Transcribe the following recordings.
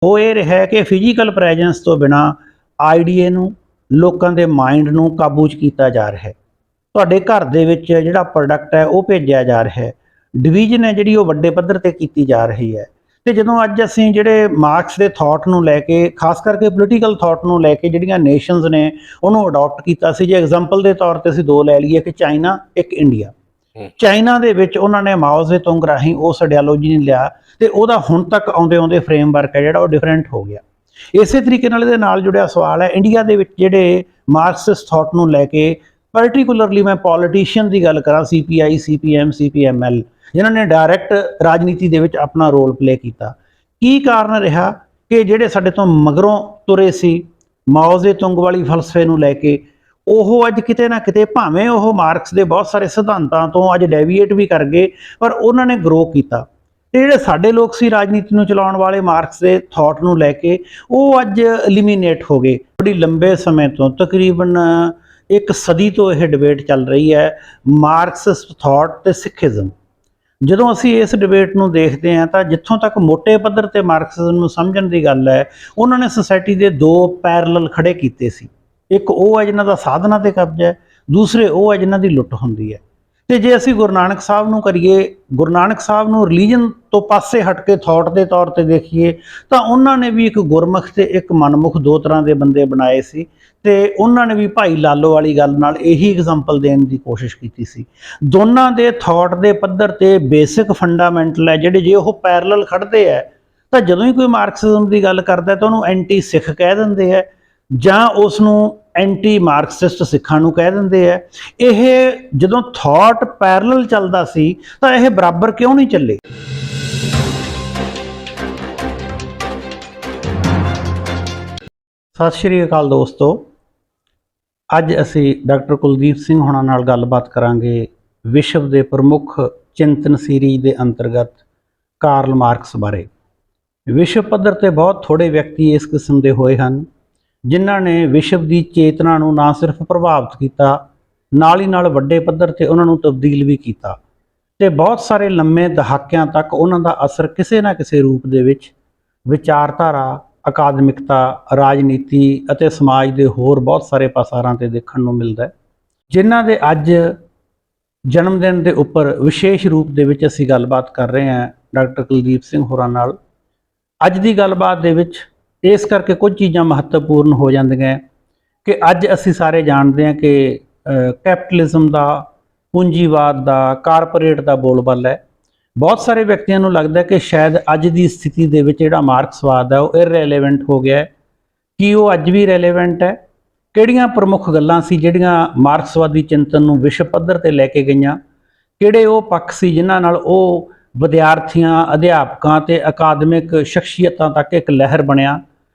ਉਹ ਇਹ ਰਿਹਾ ਕਿ ਫਿਜ਼ੀਕਲ ਪ੍ਰੈਜੈਂਸ ਤੋਂ ਬਿਨਾ ਆਈਡੀਏ ਨੂੰ, ਲੋਕਾਂ ਦੇ ਮਾਈਂਡ ਨੂੰ ਕਾਬੂ 'ਚ ਕੀਤਾ ਜਾ ਰਿਹਾ ਹੈ। ਤੁਹਾਡੇ ਘਰ ਦੇ ਵਿੱਚ ਜਿਹੜਾ ਪ੍ਰੋਡਕਟ ਹੈ ਉਹ ਭੇਜਿਆ ਜਾ ਰਿਹਾ ਹੈ। ਡਿਵੀਜ਼ਨ ਹੈ ਜਿਹੜੀ ਉਹ ਵੱਡੇ ਪੱਧਰ ਤੇ ਕੀਤੀ ਜਾ ਰਹੀ ਹੈ। ਤੇ ਜਦੋਂ ਅੱਜ ਅਸੀਂ ਜਿਹੜੇ ਮਾਰਕਸ ਦੇ ਥਾਟ ਨੂੰ ਲੈ ਕੇ, ਖਾਸ ਕਰਕੇ ਪੋਲੀਟੀਕਲ ਥਾਟ ਨੂੰ ਲੈ ਕੇ ਜਿਹੜੀਆਂ ਨੇਸ਼ਨਸ ਨੇ ਉਹਨੂੰ ਅਡਾਪਟ ਕੀਤਾ ਸੀ। ਜੇ ਐਗਜ਼ਾਮਪਲ ਦੇ ਤੌਰ ਤੇ ਅਸੀਂ ਦੋ ਲੈ ਲਈਏ ਕਿ ਚਾਈਨਾ, ਇੱਕ ਇੰਡੀਆ। ਚਾਈਨਾ ਦੇ ਵਿੱਚ ਉਹਨਾਂ ਨੇ ਮਾਓ ਜ਼ੇਤੁੰਗ ਰਾਹੀਂ ਉਸ ਆਈਡੀਓਲੋਜੀ ਨੂੰ ਲਿਆ ਤੇ ਉਹਦਾ ਹੁਣ ਤੱਕ ਆਉਂਦੇ ਆਉਂਦੇ ਫਰੇਮਵਰਕ ਹੈ ਜਿਹੜਾ ਉਹ ਡਿਫਰੈਂਟ ਹੋ ਗਿਆ। ਇਸੇ ਤਰੀਕੇ ਨਾਲ ਇਹਦੇ ਨਾਲ ਜੁੜਿਆ ਸਵਾਲ ਹੈ ਇੰਡੀਆ ਦੇ ਵਿੱਚ ਜਿਹੜੇ ਮਾਰਕਸਿਸਟ ਥਾਟ ਨੂੰ ਲੈ ਕੇ, ਪਾਰਟੀਕੂਲਰਲੀ ਮੈਂ ਪੋਲੀਟੀਸ਼ੀਅਨ ਦੀ ਗੱਲ ਕਰਾਂ, CPI, CPM, CPML, ਜਿਨ੍ਹਾਂ ਨੇ ਡਾਇਰੈਕਟ ਰਾਜਨੀਤੀ ਦੇ ਵਿੱਚ ਆਪਣਾ ਰੋਲ ਪਲੇ ਕੀਤਾ। ਕੀ ਕਾਰਨ ਰਿਹਾ ਕਿ ਜਿਹੜੇ ਸਾਡੇ ਤੋਂ ਮਗਰੋਂ ਤੁਰੇ ਸੀ ਮਾਓ ਜ਼ੇਤੁੰਗ ਵਾਲੀ ਫਲਸਫੇ ਨੂੰ ਲੈ ਕੇ, ਉਹ ਅੱਜ ਕਿਤੇ ਨਾ ਕਿਤੇ ਭਾਵੇਂ ਉਹ ਮਾਰਕਸ ਦੇ ਬਹੁਤ ਸਾਰੇ ਸਿਧਾਂਤਾਂ ਤੋਂ ਅੱਜ ਡੈਵੀਏਟ ਵੀ ਕਰ ਗਏ, ਪਰ ਉਹਨਾਂ ਨੇ ਗਰੋ ਕੀਤਾ। ਤੇ ਜਿਹੜੇ ਸਾਡੇ ਲੋਕ ਸੀ ਰਾਜਨੀਤੀ ਨੂੰ ਚਲਾਉਣ ਵਾਲੇ ਮਾਰਕਸ ਦੇ ਥਾਟ ਨੂੰ ਲੈ ਕੇ, ਉਹ ਅੱਜ ਐਲੀਮੀਨੇਟ ਹੋ ਗਏ। ਬੜੀ ਲੰਬੇ ਸਮੇਂ ਤੋਂ, ਤਕਰੀਬਨ ਇੱਕ ਸਦੀ ਤੋਂ ਇਹ ਡਿਬੇਟ ਚੱਲ ਰਹੀ ਹੈ, ਮਾਰਕਸਿਸਟ ਥਾਟ ਤੇ ਸਿੱਖੀਜ਼ਮ। ਜਦੋਂ ਅਸੀਂ ਇਸ ਡਿਬੇਟ ਨੂੰ ਦੇਖਦੇ ਹਾਂ ਤਾਂ ਜਿੱਥੋਂ ਤੱਕ ਮੋਟੇ ਪੱਧਰ ਤੇ ਮਾਰਕਸਿਜ਼ਮ ਨੂੰ ਸਮਝਣ ਦੀ ਗੱਲ ਹੈ, ਉਹਨਾਂ ਨੇ ਸੁਸਾਇਟੀ ਦੇ ਦੋ ਪੈਰਲਲ ਖੜੇ ਕੀਤੇ ਸੀ। ਇੱਕ ਉਹ ਹੈ ਜਿਨ੍ਹਾਂ ਦਾ ਸਾਧਨਾ ਤੇ ਕਬਜ਼ਾ ਹੈ, ਦੂਸਰੇ ਉਹ ਹੈ ਜਿਨ੍ਹਾਂ ਦੀ ਲੁੱਟ ਹੁੰਦੀ ਹੈ। ਤੇ ਜੇ ਅਸੀਂ ਗੁਰੂ ਨਾਨਕ ਸਾਹਿਬ ਨੂੰ ਕਰੀਏ, ਗੁਰੂ ਨਾਨਕ ਸਾਹਿਬ ਨੂੰ ਰਿਲੀਜਨ ਤੋਂ ਪਾਸੇ ਹਟ ਕੇ ਥਾਟ ਦੇ ਤੌਰ ਤੇ ਦੇਖੀਏ, ਤਾਂ ਉਹਨਾਂ ਨੇ ਵੀ ਇੱਕ ਗੁਰਮੁਖ ਤੇ ਇੱਕ ਮਨਮੁਖ ਦੋ ਤਰ੍ਹਾਂ ਦੇ ਬੰਦੇ ਬਣਾਏ ਸੀ। ਤੇ ਉਹਨਾਂ ਨੇ ਵੀ ਭਾਈ ਲਾਲੋ ਵਾਲੀ ਗੱਲ ਨਾਲ ਇਹੀ ਐਗਜ਼ਾਮਪਲ ਦੇਣ ਦੀ ਕੋਸ਼ਿਸ਼ ਕੀਤੀ ਸੀ। ਦੋਨਾਂ ਦੇ ਥਾਟ ਦੇ ਪੱਧਰ ਤੇ ਬੇਸਿਕ ਫੰਡਾਮੈਂਟਲ ਹੈ ਜਿਹੜੇ, ਜੇ ਉਹ ਪੈਰਲਲ ਖੜਦੇ ਹੈ ਤਾਂ ਜਦੋਂ ਹੀ ਕੋਈ ਮਾਰਕਸਿਜ਼ਮ ਦੀ ਗੱਲ ਕਰਦਾ ਤਾਂ ਉਹਨੂੰ ਐਂਟੀ ਸਿੱਖ ਕਹਿ ਦਿੰਦੇ ਹੈ, ਜਾਂ ਉਸ ਨੂੰ ਐਂਟੀ ਮਾਰਕਸਿਸਟ ਸਿੱਖਾਂ ਨੂੰ ਕਹਿ ਦਿੰਦੇ ਹੈ। ਇਹ ਜਦੋਂ ਥਾਟ ਪੈਰਲਲ ਚੱਲਦਾ ਸੀ ਤਾਂ ਇਹ ਬਰਾਬਰ ਕਿਉਂ ਨਹੀਂ ਚੱਲੇ? ਸਤਿ ਸ਼੍ਰੀ ਅਕਾਲ ਦੋਸਤੋ, ਅੱਜ ਅਸੀਂ ਡਾਕਟਰ ਕੁਲਦੀਪ ਸਿੰਘ ਹੋਣਾ ਨਾਲ ਗੱਲਬਾਤ ਕਰਾਂਗੇ ਵਿਸ਼ਵ ਦੇ ਪ੍ਰਮੁੱਖ ਚਿੰਤਨ ਸੀਰੀਜ਼ ਦੇ ਅੰਤਰਗਤ ਕਾਰਲ ਮਾਰਕਸ ਬਾਰੇ। ਵਿਸ਼ਵ ਪੱਧਰ ਤੇ ਬਹੁਤ ਥੋੜੇ ਵਿਅਕਤੀ ਇਸ ਕਿਸਮ ਦੇ ਹੋਏ ਹਨ ਜਿਨ੍ਹਾਂ ਨੇ ਵਿਸ਼ਵ ਦੀ ਚੇਤਨਾ ਨੂੰ ਨਾ ਸਿਰਫ ਪ੍ਰਭਾਵਿਤ ਕੀਤਾ, ਨਾਲ ਹੀ ਨਾਲ ਵੱਡੇ ਪੱਧਰ ਤੇ ਉਹਨਾਂ ਨੂੰ ਤਬਦੀਲ ਵੀ ਕੀਤਾ। ਤੇ ਬਹੁਤ ਸਾਰੇ ਲੰਮੇ ਦਹਾਕਿਆਂ ਤੱਕ ਉਹਨਾਂ ਦਾ ਅਸਰ ਕਿਸੇ ਨਾ ਕਿਸੇ ਰੂਪ ਦੇ ਵਿੱਚ ਵਿਚਾਰਧਾਰਾ, ਅਕਾਦਮਿਕਤਾ, ਰਾਜਨੀਤੀ ਅਤੇ ਸਮਾਜ ਦੇ ਹੋਰ ਬਹੁਤ ਸਾਰੇ ਪਾਸਾਰਾਂ ਤੇ ਦੇਖਣ ਨੂੰ ਮਿਲਦਾ ਹੈ। ਜਿਨ੍ਹਾਂ ਦੇ ਅੱਜ ਜਨਮ ਦਿਨ ਦੇ ਉੱਪਰ ਵਿਸ਼ੇਸ਼ ਰੂਪ ਦੇ ਵਿੱਚ ਅਸੀਂ ਗੱਲਬਾਤ ਕਰ ਰਹੇ ਹਾਂ ਡਾਕਟਰ ਕੁਲਦੀਪ ਸਿੰਘ ਹੋਰਾਂ ਨਾਲ। ਅੱਜ ਦੀ ਗੱਲਬਾਤ ਦੇ ਵਿੱਚ ਇਸ ਕਰਕੇ ਕੁਝ ਚੀਜ਼ਾਂ ਮਹੱਤਵਪੂਰਨ ਹੋ ਜਾਂਦੀਆਂ ਕਿ ਅੱਜ ਅਸੀਂ ਸਾਰੇ ਜਾਣਦੇ ਹਾਂ ਕਿ ਕੈਪੀਟਲਿਜ਼ਮ ਦਾ, ਪੂੰਜੀਵਾਦ ਦਾ, ਕਾਰਪੋਰੇਟ ਦਾ ਬੋਲਬਾਲਾ ਹੈ। ਬਹੁਤ ਸਾਰੇ ਵਿਅਕਤੀਆਂ ਨੂੰ ਲੱਗਦਾ ਕਿ ਸ਼ਾਇਦ ਅੱਜ ਦੀ ਸਥਿਤੀ ਦੇ ਵਿੱਚ ਜਿਹੜਾ ਮਾਰਕਸਵਾਦ ਹੈ ਉਹ ਇਰਰੈਲੇਵੈਂਟ ਹੋ ਗਿਆ ਹੈ। ਕੀ ਉਹ ਅੱਜ ਵੀ ਰੈਲੇਵੈਂਟ ਹੈ? ਕਿਹੜੀਆਂ ਪ੍ਰਮੁੱਖ ਗੱਲਾਂ ਸੀ ਜਿਹੜੀਆਂ ਮਾਰਕਸਵਾਦੀ ਚਿੰਤਨ ਨੂੰ ਵਿਸ਼ਵ ਪੱਧਰ ਤੇ ਲੈ ਕੇ ਗਈਆਂ? ਕਿਹੜੇ ਉਹ ਪੱਖ ਸੀ ਜਿਨ੍ਹਾਂ ਨਾਲ ਉਹ ਵਿਦਿਆਰਥੀਆਂ, ਅਧਿਆਪਕਾਂ ਤੇ ਅਕਾਦਮਿਕ ਸ਼ਖਸੀਅਤਾਂ ਤੱਕ ਇੱਕ ਲਹਿਰ ਬਣਿਆ?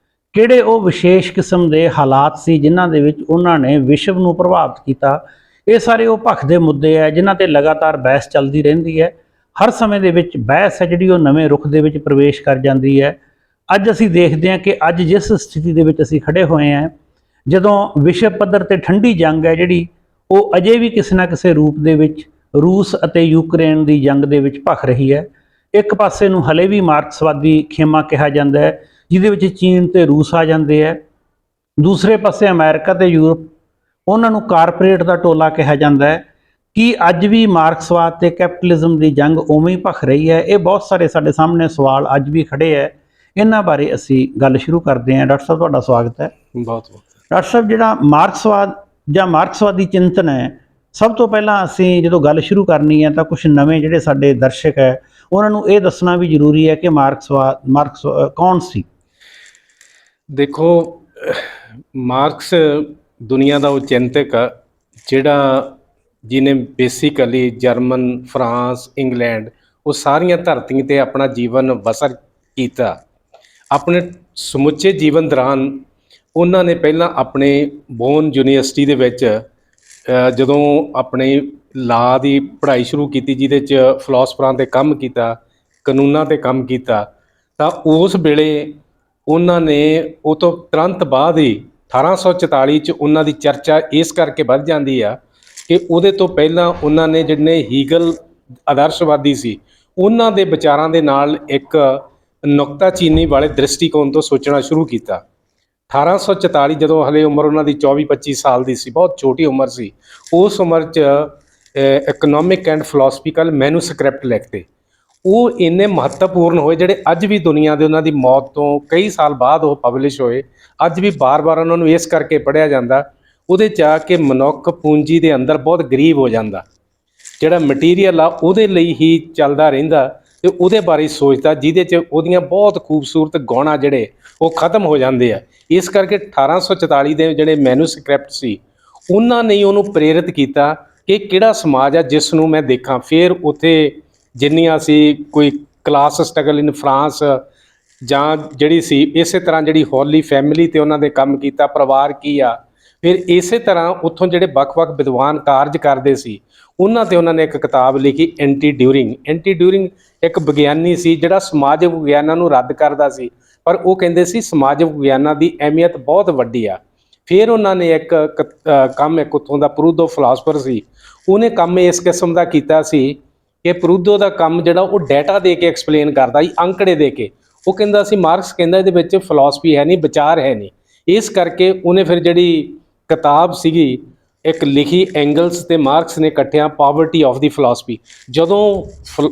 ਕਿਹੜੇ ਉਹ ਵਿਸ਼ੇਸ਼ ਕਿਸਮ ਦੇ ਹਾਲਾਤ ਸੀ ਜਿਨ੍ਹਾਂ ਦੇ ਵਿੱਚ ਉਹਨਾਂ ਨੇ ਵਿਸ਼ਵ ਨੂੰ ਪ੍ਰਭਾਵਿਤ ਕੀਤਾ? ਇਹ ਸਾਰੇ ਉਹ ਭਖ ਦੇ ਮੁੱਦੇ ਹੈ ਜਿਨ੍ਹਾਂ ਤੇ ਲਗਾਤਾਰ ਬਹਿਸ ਚੱਲਦੀ ਰਹਿੰਦੀ ਹੈ। ਹਰ ਸਮੇਂ ਦੇ ਵਿੱਚ ਬਹਿਸ ਹੈ ਜਿਹੜੀ ਉਹ ਨਵੇਂ ਰੁਖ ਦੇ ਵਿੱਚ ਪ੍ਰਵੇਸ਼ ਕਰ ਜਾਂਦੀ ਹੈ। ਅੱਜ ਅਸੀਂ ਦੇਖਦੇ ਹਾਂ ਕਿ ਅੱਜ ਜਿਸ ਸਥਿਤੀ ਦੇ ਵਿੱਚ ਅਸੀਂ ਖੜੇ ਹੋਏ ਹਾਂ, ਜਦੋਂ ਵਿਸ਼ਵ ਪੱਧਰ ਤੇ ਠੰਡੀ ਜੰਗ ਹੈ ਜਿਹੜੀ, ਉਹ ਅਜੇ ਵੀ ਕਿਸੇ ਨਾ ਕਿਸੇ ਰੂਪ ਦੇ ਵਿੱਚ ਰੂਸ ਅਤੇ ਯੂਕਰੇਨ ਦੀ ਜੰਗ ਦੇ ਵਿੱਚ ਭਖ ਰਹੀ ਹੈ। ਇੱਕ ਪਾਸੇ ਨੂੰ ਹਲੇ ਵੀ ਮਾਰਕਸਵਾਦੀ ਖੇਮਾ ਕਿਹਾ ਜਾਂਦਾ ਹੈ ਜਿਹਦੇ ਵਿੱਚ ਚੀਨ ਤੇ ਰੂਸ ਆ ਜਾਂਦੇ ਹੈ। ਦੂਸਰੇ ਪਾਸੇ ਅਮਰੀਕਾ ਤੇ ਯੂਰਪ, ਉਹਨਾਂ ਨੂੰ ਕਾਰਪੋਰੇਟ ਦਾ ਟੋਲਾ ਕਿਹਾ ਜਾਂਦਾ ਹੈ। ਕੀ ਅੱਜ ਵੀ ਮਾਰਕਸਵਾਦ ਤੇ ਕੈਪੀਟਲਿਜ਼ਮ ਦੀ ਜੰਗ ਉਵੇਂ ਹੀ ਭਖ ਰਹੀ ਹੈ? ਇਹ ਬਹੁਤ ਸਾਰੇ ਸਾਡੇ ਸਾਹਮਣੇ ਸਵਾਲ ਅੱਜ ਵੀ ਖੜੇ ਹੈ। ਇਹਨਾਂ ਬਾਰੇ ਅਸੀਂ ਗੱਲ ਸ਼ੁਰੂ ਕਰਦੇ ਹਾਂ। ਡਾਕਟਰ ਸਾਹਿਬ, ਤੁਹਾਡਾ ਸਵਾਗਤ ਹੈ। ਬਹੁਤ ਡਾਕਟਰ ਸਾਹਿਬ, ਜਿਹੜਾ ਮਾਰਕਸਵਾਦ ਜਾਂ ਮਾਰਕਸਵਾਦੀ ਚਿੰਤਨ ਹੈ, ਸਭ ਤੋਂ ਪਹਿਲਾਂ ਅਸੀਂ ਜਦੋਂ ਗੱਲ ਸ਼ੁਰੂ ਕਰਨੀ ਹੈ ਤਾਂ ਕੁਝ ਨਵੇਂ ਜਿਹੜੇ ਸਾਡੇ ਦਰਸ਼ਕ ਹੈ ਉਹਨਾਂ ਨੂੰ ਇਹ ਦੱਸਣਾ ਵੀ ਜ਼ਰੂਰੀ ਹੈ ਕਿ ਮਾਰਕਸ ਕੌਣ ਸੀ? ਦੇਖੋ, ਮਾਰਕਸ ਦੁਨੀਆ ਦਾ ਉਹ ਚਿੰਤਕ ਆ ਜਿਹਨੇ ਬੇਸਿਕਲੀ ਜਰਮਨ, ਫਰਾਂਸ, ਇੰਗਲੈਂਡ, ਉਹ ਸਾਰੀਆਂ ਧਰਤੀਆਂ 'ਤੇ ਆਪਣਾ ਜੀਵਨ ਬਸਰ ਕੀਤਾ। ਆਪਣੇ ਸਮੁੱਚੇ ਜੀਵਨ ਦੌਰਾਨ ਉਹਨਾਂ ਨੇ ਪਹਿਲਾਂ ਆਪਣੇ ਬੋਨ ਯੂਨੀਵਰਸਿਟੀ ਦੇ ਵਿੱਚ ਜਦੋਂ ਆਪਣੀ ਲਾਅ ਦੀ ਪੜ੍ਹਾਈ ਸ਼ੁਰੂ ਕੀਤੀ, ਜਿਹਦੇ 'ਚ ਫਿਲਾਸਫਰਾਂ 'ਤੇ ਕੰਮ ਕੀਤਾ, ਕਾਨੂੰਨਾਂ 'ਤੇ ਕੰਮ ਕੀਤਾ, ਤਾਂ ਉਸ ਵੇਲੇ ਉਹਨਾਂ ਨੇ ਉਹ ਤੋਂ ਤੁਰੰਤ ਬਾਅਦ ਹੀ 1844 'ਚ ਉਹਨਾਂ ਦੀ ਚਰਚਾ ਇਸ ਕਰਕੇ ਵੱਧ ਜਾਂਦੀ ਆ ਕਿ ਉਹਦੇ ਤੋਂ ਪਹਿਲਾਂ ਉਹਨਾਂ ਨੇ ਜਿਹੜੇ ਹੀਗਲ ਆਦਰਸ਼ਵਾਦੀ ਸੀ, ਉਹਨਾਂ ਦੇ ਵਿਚਾਰਾਂ ਦੇ ਨਾਲ ਇੱਕ ਨੁਕਤਾਚੀਨੀ ਵਾਲੇ ਦ੍ਰਿਸ਼ਟੀਕੋਣ ਤੋਂ ਸੋਚਣਾ ਸ਼ੁਰੂ ਕੀਤਾ। 1844 ਜਦੋਂ ਹਲੇ ਉਮਰ ਉਹਨਾਂ ਦੀ 24-25 ਸਾਲ ਦੀ ਸੀ, ਬਹੁਤ ਛੋਟੀ ਉਮਰ ਸੀ, ਉਸ ਉਮਰ 'ਚ ਇਕਨੋਮਿਕ ਐਂਡ ਫਿਲਾਸਫੀਕਲ ਮੈਨੂਸਕ੍ਰਿਪਟ ਲਿਖਤੇ। ਉਹ ਇੰਨੇ ਮਹੱਤਵਪੂਰਨ ਹੋਏ ਜਿਹੜੇ ਅੱਜ ਵੀ ਦੁਨੀਆ ਦੇ, ਉਹਨਾਂ ਦੀ ਮੌਤ ਤੋਂ ਕਈ ਸਾਲ ਬਾਅਦ ਉਹ ਪਬਲਿਸ਼ ਹੋਏ। ਅੱਜ ਵੀ ਬਾਰ-ਬਾਰ ਉਹਨਾਂ ਨੂੰ ਇਸ ਕਰਕੇ ਪੜ੍ਹਿਆ ਜਾਂਦਾ, ਉਹਦੇ 'ਚ ਆ ਕੇ ਮਨੁੱਖ ਪੂੰਜੀ ਦੇ ਅੰਦਰ ਬਹੁਤ ਗਰੀਬ ਹੋ ਜਾਂਦਾ, ਜਿਹੜਾ ਮਟੀਰੀਅਲ ਆ ਉਹਦੇ ਲਈ ਹੀ ਚੱਲਦਾ ਰਹਿੰਦਾ ਤੇ ਉਹਦੇ ਬਾਰੇ ਸੋਚਦਾ, ਜਿਹਦੇ 'ਚ ਉਹਦੀਆਂ ਬਹੁਤ ਖੂਬਸੂਰਤ ਗੁਣ ਆ ਜਿਹੜੇ ਉਹ ਖਤਮ ਹੋ ਜਾਂਦੇ ਆ। ਇਸ ਕਰਕੇ 1844 ਦੇ ਜਿਹੜੇ ਮੈਨੂਸਕ੍ਰਿਪਟ ਸੀ, ਉਹਨਾਂ ਨੇ ਉਹਨੂੰ ਪ੍ਰੇਰਿਤ ਕੀਤਾ ਕਿ ਕਿਹੜਾ ਸਮਾਜ ਆ ਜਿਸ ਨੂੰ ਮੈਂ ਦੇਖਾਂ। ਫਿਰ ਉੱਥੇ ਜਿੰਨੀਆਂ ਸੀ ਕੋਈ ਕਲਾਸ ਸਟਰਗਲ ਇਨ ਫਰਾਂਸ ਜਾਂ ਜਿਹੜੀ ਸੀ, ਇਸੇ ਤਰ੍ਹਾਂ ਜਿਹੜੀ ਹੌਲੀ ਫੈਮਿਲੀ ਤੇ ਉਹਨਾਂ ਦੇ ਕੰਮ ਕੀਤਾ, ਪਰਿਵਾਰ ਕੀ ਆ। ਫਿਰ ਇਸੇ ਤਰ੍ਹਾਂ ਉੱਥੋਂ ਜਿਹੜੇ ਵੱਖ-ਵੱਖ ਵਿਦਵਾਨ ਕਾਰਜ ਕਰਦੇ ਸੀ, ਉਹਨਾਂ ਤੇ ਉਹਨਾਂ ਨੇ ਇੱਕ ਕਿਤਾਬ ਲਿਖੀ, ਐਂਟੀ ਡਿਊਰਿੰਗ। ਐਂਟੀ ਡਿਊਰਿੰਗ ਇੱਕ ਵਿਗਿਆਨੀ ਸੀ ਜਿਹੜਾ ਸਮਾਜਿਕ ਵਿਗਿਆਨਾਂ ਨੂੰ ਰੱਦ ਕਰਦਾ ਸੀ, ਪਰ ਉਹ ਕਹਿੰਦੇ ਸੀ ਸਮਾਜਿਕ ਵਿਗਿਆਨਾਂ ਦੀ ਅਹਿਮੀਅਤ ਬਹੁਤ ਵੱਡੀ ਆ। ਫਿਰ ਉਹਨਾਂ ਨੇ ਇੱਕ ਕੰਮ, ਇੱਕ ਉੱਥੋਂ ਦਾ ਪਰੂਦੋ ਫਿਲਾਸਫਰ ਸੀ, ਉਹਨੇ ਕੰਮ ਇਸ ਕਿਸਮ ਦਾ ਕੀਤਾ ਸੀ ਕਿ ਪਰੂਦੋ ਦਾ ਕੰਮ ਜਿਹੜਾ ਉਹ ਡਾਟਾ ਦੇ ਕੇ ਐਕਸਪਲੇਨ ਕਰਦਾ ਸੀ, ਅੰਕੜੇ ਦੇ ਕੇ। ਉਹ ਕਹਿੰਦਾ ਸੀ ਮਾਰਕਸ ਕਹਿੰਦਾ ਇਹਦੇ ਵਿੱਚ ਫਿਲਾਸਫੀ ਹੈ ਨਹੀਂ, ਵਿਚਾਰ ਹੈ ਨਹੀਂ। ਇਸ ਕਰਕੇ ਉਹਨੇ ਫਿਰ ਜਿਹੜੀ ਕਿਤਾਬ ਸੀਗੀ ਇੱਕ ਲਿਖੀ, ਐਂਗਲਸ ਤੇ ਮਾਰਕਸ ਨੇ ਇਕੱਠਿਆਂ, ਪਾਵਰਟੀ ਆਫ ਦੀ ਫਿਲਾਸਫੀ। ਜਦੋਂ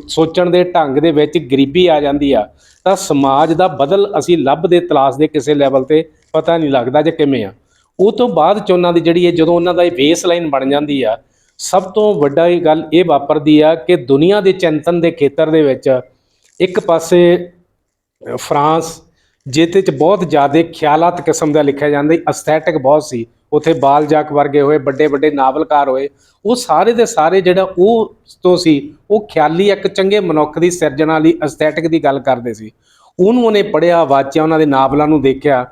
ਸੋਚਣ ਦੇ ਢੰਗ ਦੇ ਵਿੱਚ ਗਰੀਬੀ ਆ ਜਾਂਦੀ ਆ ਤਾਂ ਸਮਾਜ ਦਾ ਬਦਲ ਅਸੀਂ ਲੱਭਦੇ, ਤਲਾਸ਼ ਦੇ ਕਿਸੇ ਲੈਵਲ ਤੇ ਪਤਾ ਨਹੀਂ ਲੱਗਦਾ ਜੇ ਕਿਵੇਂ ਆ। ਉਹ ਤੋਂ ਬਾਅਦ 'ਚ ਉਹਨਾਂ ਦੀ ਜਿਹੜੀ ਜਦੋਂ ਉਹਨਾਂ ਦਾ ਇਹ ਬੇਸ ਲਾਈਨ ਬਣ ਜਾਂਦੀ ਆ, ਸਭ ਤੋਂ ਵੱਡਾ ਇਹ ਗੱਲ ਇਹ ਵਾਪਰਦੀ ਆ ਕਿ ਦੁਨੀਆ ਦੇ ਚਿੰਤਨ ਦੇ ਖੇਤਰ ਦੇ ਵਿੱਚ ਇੱਕ ਪਾਸੇ ਫਰਾਂਸ, ਜਿਹਦੇ 'ਚ ਬਹੁਤ ਜ਼ਿਆਦਾ ਖਿਆਲਾਤ ਕਿਸਮ ਦਾ ਲਿਖਿਆ ਜਾਂਦਾ, ਅਸਥੈਟਿਕ ਬਹੁਤ ਸੀ। ਉੱਥੇ ਬਾਲਜ਼ਾਕ ਵਰਗੇ ਹੋਏ, ਵੱਡੇ ਵੱਡੇ ਨਾਵਲਕਾਰ ਹੋਏ, ਉਹ ਸਾਰੇ ਦੇ ਸਾਰੇ ਜਿਹੜਾ ਉਹ ਤੋਂ ਸੀ, ਉਹ ਖਿਆਲੀ ਇੱਕ ਚੰਗੇ ਮਨੁੱਖ ਦੀ ਸਿਰਜਣਾ ਲਈ ਅਸਥੈਟਿਕ ਦੀ ਗੱਲ ਕਰਦੇ ਸੀ। ਉਹਨੂੰ ਉਹਨੇ ਪੜ੍ਹਿਆ, ਵਾਚਿਆ, ਉਹਨਾਂ ਦੇ ਨਾਵਲਾਂ ਨੂੰ ਦੇਖਿਆ।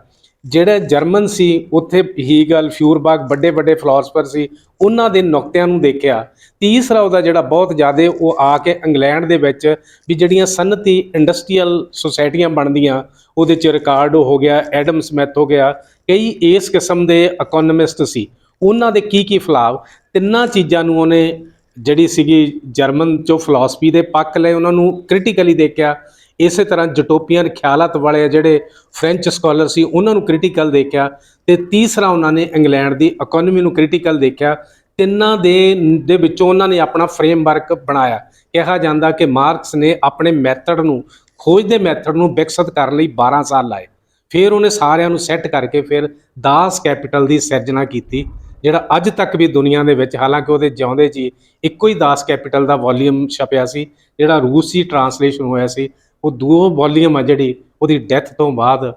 ਜਿਹੜੇ ਜਰਮਨ ਸੀ, ਉੱਥੇ ਹੀਗਲ, ਫਿਊਰਬਾਖ, ਵੱਡੇ ਵੱਡੇ ਫਿਲਾਸਫਰ ਸੀ, ਉਹਨਾਂ ਦੇ ਨੁਕਤਿਆਂ ਨੂੰ ਦੇਖਿਆ। ਤੀਸਰਾ ਉਹਦਾ ਜਿਹੜਾ ਬਹੁਤ ਜ਼ਿਆਦਾ, ਉਹ ਆ ਕੇ ਇੰਗਲੈਂਡ ਦੇ ਵਿੱਚ ਵੀ ਜਿਹੜੀਆਂ ਸਨਅਤੀ ਇੰਡਸਟਰੀਅਲ ਸੁਸਾਇਟੀਆਂ ਬਣਦੀਆਂ, ਉਹਦੇ 'ਚ ਰਿਕਾਰਡੋ ਹੋ ਗਿਆ, ਐਡਮ ਸਮਿਥ ਹੋ ਗਿਆ, ਕਈ ਇਸ ਕਿਸਮ ਦੇ ਇਕੋਨਮਿਸਟ ਸੀ, ਉਹਨਾਂ ਦੇ ਕੀ ਕੀ ਫਲਾਵ, ਤਿੰਨਾਂ ਚੀਜ਼ਾਂ ਨੂੰ ਉਹਨੇ ਜਿਹੜੀ ਸੀਗੀ ਜਰਮਨ 'ਚੋਂ ਫਿਲਾਸਫੀ ਦੇ ਪੱਖ ਲਏ, ਉਹਨਾਂ ਨੂੰ ਕ੍ਰਿਟੀਕਲੀ ਦੇਖਿਆ। ਇਸੇ ਤਰ੍ਹਾਂ ਜਟੋਪੀਅਨ ਖਿਆਲਾਤ ਵਾਲੇ ਜਿਹੜੇ ਫ੍ਰੈਂਚ ਸਕਾਲਰ ਸੀ, ਉਹਨਾਂ ਨੂੰ ਕ੍ਰਿਟੀਕਲ ਦੇਖਿਆ। ਅਤੇ ਤੀਸਰਾ ਉਹਨਾਂ ਨੇ ਇੰਗਲੈਂਡ ਦੀ ਇਕੋਨਮੀ ਨੂੰ ਕ੍ਰਿਟੀਕਲ ਦੇਖਿਆ। ਤਿੰਨਾਂ ਦੇ ਵਿੱਚੋਂ ਉਹਨਾਂ ਨੇ ਆਪਣਾ ਫਰੇਮਵਰਕ ਬਣਾਇਆ। ਕਿਹਾ ਜਾਂਦਾ ਕਿ ਮਾਰਕਸ ਨੇ ਆਪਣੇ ਮੈਥਡ ਨੂੰ, ਖੋਜ ਦੇ ਮੈਥਡ ਨੂੰ ਵਿਕਸਿਤ ਕਰਨ ਲਈ 12 ਸਾਲ ਲਾਏ। ਫਿਰ ਉਹਨੇ ਸਾਰਿਆਂ ਨੂੰ ਸੈੱਟ ਕਰਕੇ ਫਿਰ ਦਾਸ ਕੈਪੀਟਲ ਦੀ ਸਿਰਜਣਾ ਕੀਤੀ, ਜਿਹੜਾ ਅੱਜ ਤੱਕ ਵੀ ਦੁਨੀਆ ਦੇ ਵਿੱਚ, ਹਾਲਾਂਕਿ ਉਹਦੇ ਜਿਉਂਦੇ ਜੀ ਇੱਕੋ ਹੀ ਦਾਸ ਕੈਪੀਟਲ ਦਾ ਵੋਲੀਅਮ ਛਪਿਆ ਸੀ, ਜਿਹੜਾ ਰੂਸੀ ਟਰਾਂਸਲੇਸ਼ਨ ਹੋਇਆ ਸੀ। ਉਹ 2 ਵੋਲੀਅਮ ਆ ਜਿਹੜੀ ਉਹਦੀ ਡੈਥ ਤੋਂ ਬਾਅਦ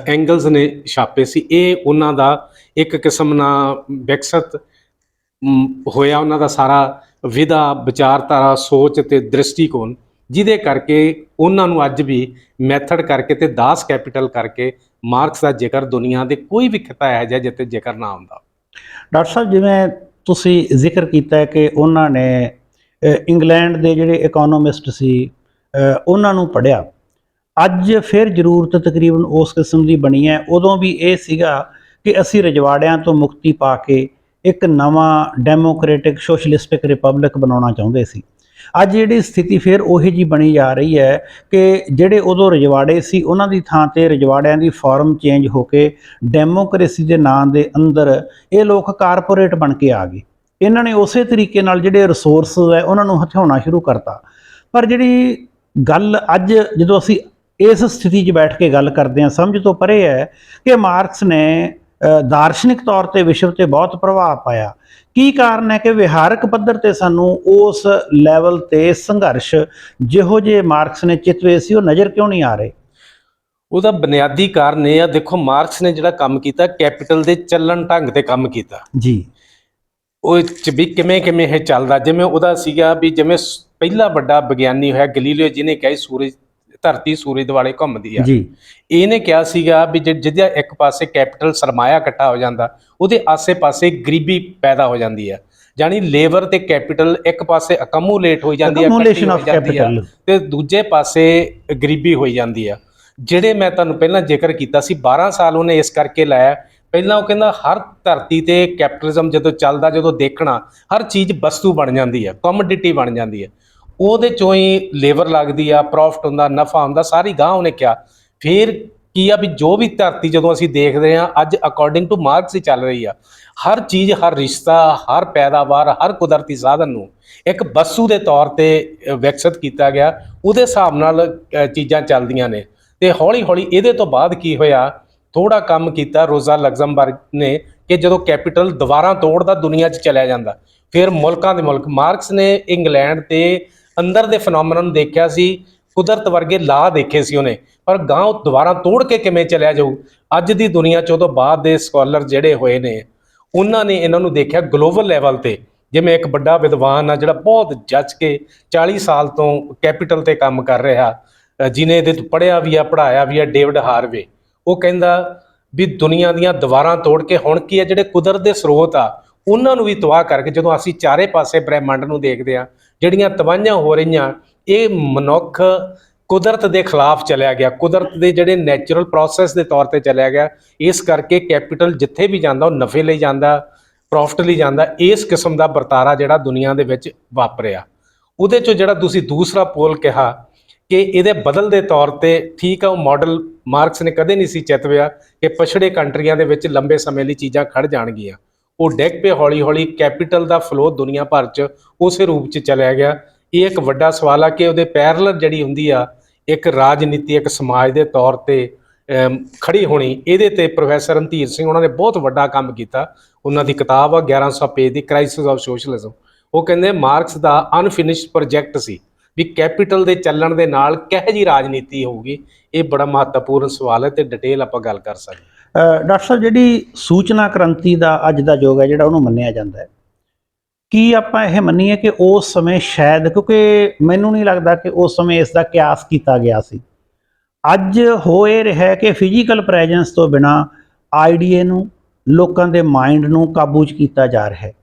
ਐਂਗਲਸ ਨੇ ਛਾਪੇ ਸੀ। ਇਹ ਉਹਨਾਂ ਦਾ ਇੱਕ ਕਿਸਮ ਨਾਲ ਵਿਕਸਿਤ ਹੋਇਆ, ਉਹਨਾਂ ਦਾ ਸਾਰਾ ਵਿਧਾ, ਵਿਚਾਰਧਾਰਾ, ਸੋਚ ਅਤੇ ਦ੍ਰਿਸ਼ਟੀਕੋਣ, ਜਿਹਦੇ ਕਰਕੇ ਉਹਨਾਂ ਨੂੰ ਅੱਜ ਵੀ ਮੈਥਡ ਕਰਕੇ ਤੇ ਦਾਸ ਕੈਪੀਟਲ ਕਰਕੇ ਮਾਰਕਸ ਦਾ ਜ਼ਿਕਰ ਦੁਨੀਆ ਦੇ ਕੋਈ ਵੀ ਖਿੱਤਾ ਇਹੋ ਜਿਹਾ ਜਿੱਥੇ ਜ਼ਿਕਰ ਨਾ ਹੁੰਦਾ। ਡਾਕਟਰ ਸਾਹਿਬ, ਜਿਵੇਂ ਤੁਸੀਂ ਜ਼ਿਕਰ ਕੀਤਾ ਹੈ ਕਿ ਉਹਨਾਂ ਨੇ ਇੰਗਲੈਂਡ ਦੇ ਜਿਹੜੇ ਇਕੋਨੋਮਿਸਟ ਸੀ ਉਹਨਾਂ ਨੂੰ ਪੜ੍ਹਿਆ। ਅੱਜ ਫਿਰ ਜ਼ਰੂਰਤ ਤਕਰੀਬਨ ਉਸ ਕਿਸਮ ਦੀ ਬਣੀ ਹੈ। ਉਦੋਂ ਵੀ ਇਹ ਸੀਗਾ ਕਿ ਅਸੀਂ ਰਜਵਾੜਿਆਂ ਤੋਂ ਮੁਕਤੀ ਪਾ ਕੇ ਇੱਕ ਨਵਾਂ ਡੈਮੋਕ੍ਰੈਟਿਕ ਸੋਸ਼ਲਿਸਟਿਕ ਰਿਪਬਲਿਕ ਬਣਾਉਣਾ ਚਾਹੁੰਦੇ ਸੀ। ਅੱਜ ਜਿਹੜੀ ਸਥਿਤੀ ਫਿਰ ਉਹੀ ਜੀ ਬਣੀ ਜਾ ਰਹੀ ਹੈ ਕਿ ਜਿਹੜੇ ਉਦੋਂ ਰਜਵਾੜੇ ਸੀ, ਉਹਨਾਂ ਦੀ ਥਾਂ 'ਤੇ ਰਜਵਾੜਿਆਂ ਦੀ ਫਾਰਮ ਚੇਂਜ ਹੋ ਕੇ ਡੈਮੋਕ੍ਰੇਸੀ ਦੇ ਨਾਂ ਦੇ ਅੰਦਰ ਇਹ ਲੋਕ ਕਾਰਪੋਰੇਟ ਬਣ ਕੇ ਆ ਗਏ। ਇਹਨਾਂ ਨੇ ਉਸੇ ਤਰੀਕੇ ਨਾਲ ਜਿਹੜੇ ਰਿਸੋਰਸਿਸ ਹੈ ਉਹਨਾਂ ਨੂੰ ਹਥਿਆਉਣਾ ਸ਼ੁਰੂ ਕਰਤਾ। ਪਰ ਜਿਹੜੀ ਗੱਲ ਅੱਜ ਜਦੋਂ ਅਸੀਂ ਇਸ ਸਥਿਤੀ 'ਚ ਬੈਠ ਕੇ ਗੱਲ ਕਰਦੇ ਹਾਂ, ਸਮਝ ਤੋਂ ਪਰੇ ਹੈ ਕਿ ਮਾਰਕਸ ਨੇ ਦਾਰਸ਼ਨਿਕ ਤੌਰ 'ਤੇ ਵਿਸ਼ਵ 'ਤੇ ਬਹੁਤ ਪ੍ਰਭਾਵ ਪਾਇਆ। ਕੀ ਕਾਰਨ ਹੈ ਕਿ ਵਿਹਾਰਕ ਪੱਧਰ 'ਤੇ ਸਾਨੂੰ ਉਸ ਲੈਵਲ 'ਤੇ ਸੰਘਰਸ਼ ਜਿਹੋ ਜਿਹੇ ਮਾਰਕਸ ਨੇ ਚਿਤਵੇ ਸੀ, ਉਹ ਨਜ਼ਰ ਕਿਉਂ ਨਹੀਂ ਆ ਰਹੇ? ਉਹਦਾ ਬੁਨਿਆਦੀ ਕਾਰਨ ਇਹ ਆ, ਦੇਖੋ ਮਾਰਕਸ ਨੇ ਜਿਹੜਾ ਕੰਮ ਕੀਤਾ, ਕੈਪੀਟਲ ਦੇ ਚੱਲਣ ਢੰਗ 'ਤੇ ਕੰਮ ਕੀਤਾ ਜੀ। ਉਹ 'ਚ ਵੀ ਕਿਵੇਂ ਕਿਵੇਂ ਇਹ ਚੱਲਦਾ, ਜਿਵੇਂ ਉਹਦਾ ਸੀਗਾ ਵੀ ਜਿਵੇਂ ਪਹਿਲਾ ਵੱਡਾ ਵਿਗਿਆਨੀ ਹੋਇਆ ਗਲੀਲੀਓ, ਜਿਹਨੇ ਕਿਹਾ ਸੂਰਜ, ਧਰਤੀ ਸੂਰਜ ਦੁਆਲੇ ਘੁੰਮਦੀ ਆ ਜੀ। ਇਹਨੇ ਕਿਹਾ ਸੀਗਾ ਵੀ ਜਿਹਦਾ ਇੱਕ ਪਾਸੇ ਕੈਪੀਟਲ ਸਰਮਾਇਆ ਇਕੱਠਾ ਹੋ ਜਾਂਦਾ, ਉਹਦੇ ਆਸੇ-ਪਾਸੇ ਗਰੀਬੀ ਪੈਦਾ ਹੋ ਜਾਂਦੀ ਆ। ਜਾਣੀ ਲੇਬਰ ਤੇ ਕੈਪੀਟਲ ਇੱਕ ਪਾਸੇ ਅਕਮੂਲੇਟ ਹੋਈ ਜਾਂਦੀ ਆ ਤੇ ਦੂਜੇ ਪਾਸੇ ਗਰੀਬੀ ਹੋਈ ਜਾਂਦੀ ਆ। ਜਿਹੜੇ ਮੈਂ ਤੁਹਾਨੂੰ ਪਹਿਲਾਂ ਜ਼ਿਕਰ ਕੀਤਾ ਸੀ 12 ਸਾਲ ਉਹਨੇ ਇਸ ਕਰਕੇ ਲਾਇਆ। ਪਹਿਲਾਂ ਉਹ ਕਹਿੰਦਾ ਹਰ ਧਰਤੀ ਤੇ ਕੈਪੀਟਲਿਜ਼ਮ ਜਦੋਂ ਚੱਲਦਾ, ਜਦੋਂ ਦੇਖਣਾ ਹਰ ਚੀਜ਼ ਵਸਤੂ ਬਣ ਜਾਂਦੀ ਹੈ, ਕਮੋਡਿਟੀ ਬਣ ਜਾਂਦੀ ਹੈ। ਉਹਦੇ ਚੋਂ ਹੀ ਲੇਬਰ ਲੱਗਦੀ ਆ, ਪ੍ਰੋਫਿਟ ਹੁੰਦਾ, ਨਫਾ ਹੁੰਦਾ, ਸਾਰੀ ਗਾਂਹ ਉਹਨੇ ਕਿਹਾ। ਫਿਰ ਕੀ ਆ ਵੀ ਜੋ ਵੀ ਧਰਤੀ ਜਦੋਂ ਅਸੀਂ ਦੇਖਦੇ ਹਾਂ ਅੱਜ ਅਕੋਰਡਿੰਗ ਟੂ ਮਾਰਕਸ ਹੀ ਚੱਲ ਰਹੀ ਆ। ਹਰ ਚੀਜ਼, ਹਰ ਰਿਸ਼ਤਾ, ਹਰ ਪੈਦਾਵਾਰ, ਹਰ ਕੁਦਰਤੀ ਸਾਧਨ ਨੂੰ ਇੱਕ ਵਸਤੂ ਦੇ ਤੌਰ ਤੇ ਵਿਕਸਿਤ ਕੀਤਾ ਗਿਆ। ਉਹਦੇ ਹਿਸਾਬ ਨਾਲ ਚੀਜ਼ਾਂ ਚੱਲਦੀਆਂ ਨੇ। ਤੇ ਹੌਲੀ ਹੌਲੀ ਇਹਦੇ ਤੋਂ ਬਾਅਦ ਕੀ ਹੋਇਆ, ਥੋੜਾ ਕੰਮ ਕੀਤਾ ਰੋਜ਼ਾ ਲਗਜ਼ਮਬਰਗ ਨੇ ਕਿ ਜਦੋਂ ਕੈਪੀਟਲ ਦੁਬਾਰਾ ਤੋੜਦਾ ਦੁਨੀਆ 'ਚ ਚਲਿਆ ਜਾਂਦਾ, ਫਿਰ ਮੁਲਕਾਂ ਦੇ ਮੁਲਕ। ਮਾਰਕਸ ਨੇ ਇੰਗਲੈਂਡ ਤੇ ਅੰਦਰ ਦੇ ਫਨੋਮੇਨਨ ਦੇਖਿਆ ਸੀ, ਕੁਦਰਤ ਵਰਗੇ ਲਾ ਦੇਖੇ ਸੀ ਉਹਨੇ, ਪਰ ਗਾਂ ਉਹ ਦੁਬਾਰਾ ਤੋੜ ਕੇ ਕਿਵੇਂ ਚਲਿਆ ਜਾਊ। ਅੱਜ ਦੀ ਦੁਨੀਆ 'ਚ ਉਦੋਂ ਬਾਅਦ ਦੇ ਸਕਾਲਰ ਜਿਹੜੇ ਹੋਏ ਨੇ, ਉਹਨਾਂ ਨੇ ਇਹਨਾਂ ਨੂੰ ਦੇਖਿਆ ਗਲੋਬਲ ਲੈਵਲ ਤੇ। ਜਿਵੇਂ ਇੱਕ ਵੱਡਾ ਵਿਦਵਾਨ ਆ ਜਿਹੜਾ ਬਹੁਤ ਜੱਜ ਕੇ 40 ਸਾਲ ਤੋਂ ਕੈਪੀਟਲ ਤੇ ਕੰਮ ਕਰ ਰਿਹਾ, ਜਿਹਨੇ ਇਹਦੇ ਤੋਂ ਪੜ੍ਹਿਆ ਵੀ ਆ, ਪੜ੍ਹਾਇਆ ਵੀ ਆ, ਡੇਵਿਡ ਹਾਰਵੇ। ਉਹ ਕਹਿੰਦਾ ਵੀ ਦੁਨੀਆ ਦੀਆਂ ਦੀਵਾਰਾਂ ਤੋੜ ਕੇ ਹੁਣ ਕੀ ਆ, ਜਿਹੜੇ ਕੁਦਰਤ ਦੇ ਸਰੋਤ ਆ ਉਹਨਾਂ ਨੂੰ ਵੀ ਤਬਾਹ ਕਰਕੇ, ਜਦੋਂ ਅਸੀਂ ਚਾਰੇ ਪਾਸੇ ਬ੍ਰਹਿਮੰਡ ਨੂੰ ਦੇਖਦੇ ਹਾਂ, ਜਿਹੜੀਆਂ ਤਬਾਹੀਆਂ ਹੋ ਰਹੀਆਂ, ਇਹ ਮਨੁੱਖ ਕੁਦਰਤ ਦੇ ਖਿਲਾਫ ਚਲਿਆ ਗਿਆ, ਕੁਦਰਤ ਦੇ ਜਿਹੜੇ ਨੈਚੁਰਲ ਪ੍ਰੋਸੈਸ ਦੇ ਤੌਰ ਤੇ ਚਲਿਆ ਗਿਆ। ਇਸ ਕਰਕੇ ਕੈਪੀਟਲ ਜਿੱਥੇ ਵੀ ਜਾਂਦਾ ਉਹ ਨਫੇ ਲਈ ਜਾਂਦਾ, ਪ੍ਰੋਫਿਟ ਲਈ ਜਾਂਦਾ। ਇਸ ਕਿਸਮ ਦਾ ਵਰਤਾਰਾ ਜਿਹੜਾ ਦੁਨੀਆ ਦੇ ਵਿੱਚ ਵਾਪਰਿਆ। ਉਹਦੇ 'ਚੋਂ ਜਿਹੜਾ ਤੁਸੀਂ ਦੂਸਰਾ ਪੋਲ ਕਿਹਾ ਕਿ ਇਹਦੇ ਬਦਲ ਦੇ ਤੌਰ ਤੇ, ਠੀਕ ਆ, ਉਹ ਮਾਡਲ ਮਾਰਕਸ ਨੇ ਕਦੇ ਨਹੀਂ ਸੀ ਚਿਤਵਿਆ ਕਿ ਪਛੜੇ ਕੰਟਰੀਆਂ ਦੇ ਵਿੱਚ ਲੰਬੇ ਸਮੇਂ ਲਈ ਚੀਜ਼ਾਂ ਖੜ ਜਾਣਗੀਆਂ। ਉਹ ਡਿੱਗ ਪਏ ਹੌਲੀ ਹੌਲੀ। ਕੈਪੀਟਲ ਦਾ ਫਲੋ ਦੁਨੀਆ ਭਰ 'ਚ ਉਸੇ ਰੂਪ 'ਚ ਚਲਿਆ ਗਿਆ। ਇਹ ਇੱਕ ਵੱਡਾ ਸਵਾਲ ਆ ਕਿ ਉਹਦੇ ਪੈਰਲਲ ਜਿਹੜੀ ਹੁੰਦੀ ਆ ਇੱਕ ਰਾਜਨੀਤੀ, ਇੱਕ ਸਮਾਜ ਦੇ ਤੌਰ ਤੇ ਖੜੀ ਹੋਣੀ। ਇਹਦੇ ਤੇ ਪ੍ਰੋਫੈਸਰ ਰਣਧੀਰ ਸਿੰਘ ਉਹਨਾਂ ਨੇ ਬਹੁਤ ਵੱਡਾ ਕੰਮ ਕੀਤਾ। ਉਹਨਾਂ ਦੀ ਕਿਤਾਬ ਆ 1100 page the, crisis of socialism. ਉਹ ਕਹਿੰਦੇ ਮਾਰਕਸ ਦਾ ਅਨਫਿਨਿਸ਼ਡ ਪ੍ਰੋਜੈਕਟ ਸੀ ਵੀ ਕੈਪੀਟਲ ਦੇ ਚੱਲਣ ਦੇ ਨਾਲ ਕਿਹੋ ਜਿਹੀ ਰਾਜਨੀਤੀ ਹੋਊਗੀ। ਇਹ ਬੜਾ ਮਹੱਤਵਪੂਰਨ ਸਵਾਲ ਹੈ ਤੇ ਡਿਟੇਲ ਆਪਾਂ ਗੱਲ ਕਰ ਸਕਦੇ। ਡਾਕਟਰ ਸਾਹਿਬ, ਜਿਹੜੀ ਸੂਚਨਾ ਕ੍ਰਾਂਤੀ ਦਾ ਅੱਜ ਦਾ ਯੁੱਗ ਹੈ ਜਿਹੜਾ ਉਹਨੂੰ ਮੰਨਿਆ ਜਾਂਦਾ ਹੈ, ਕੀ ਆਪਾਂ ਇਹ ਮੰਨੀਏ ਕਿ ਉਸ ਸਮੇਂ ਸ਼ਾਇਦ, ਕਿਉਂਕਿ ਮੈਨੂੰ ਨਹੀਂ ਲੱਗਦਾ ਕਿ ਉਸ ਸਮੇਂ ਇਸ ਦਾ ਕਿਆਸ ਕੀਤਾ ਗਿਆ ਸੀ। ਅੱਜ ਹੋ ਇਹ ਰਿਹਾ ਕਿ ਫਿਜ਼ੀਕਲ ਪ੍ਰੈਜੈਂਸ ਤੋਂ ਬਿਨਾਂ ਆਈਡੀਏ ਨੂੰ, ਲੋਕਾਂ ਦੇ ਮਾਈਂਡ ਨੂੰ ਕਾਬੂ 'ਚ ਕੀਤਾ ਜਾ ਰਿਹਾ ਹੈ।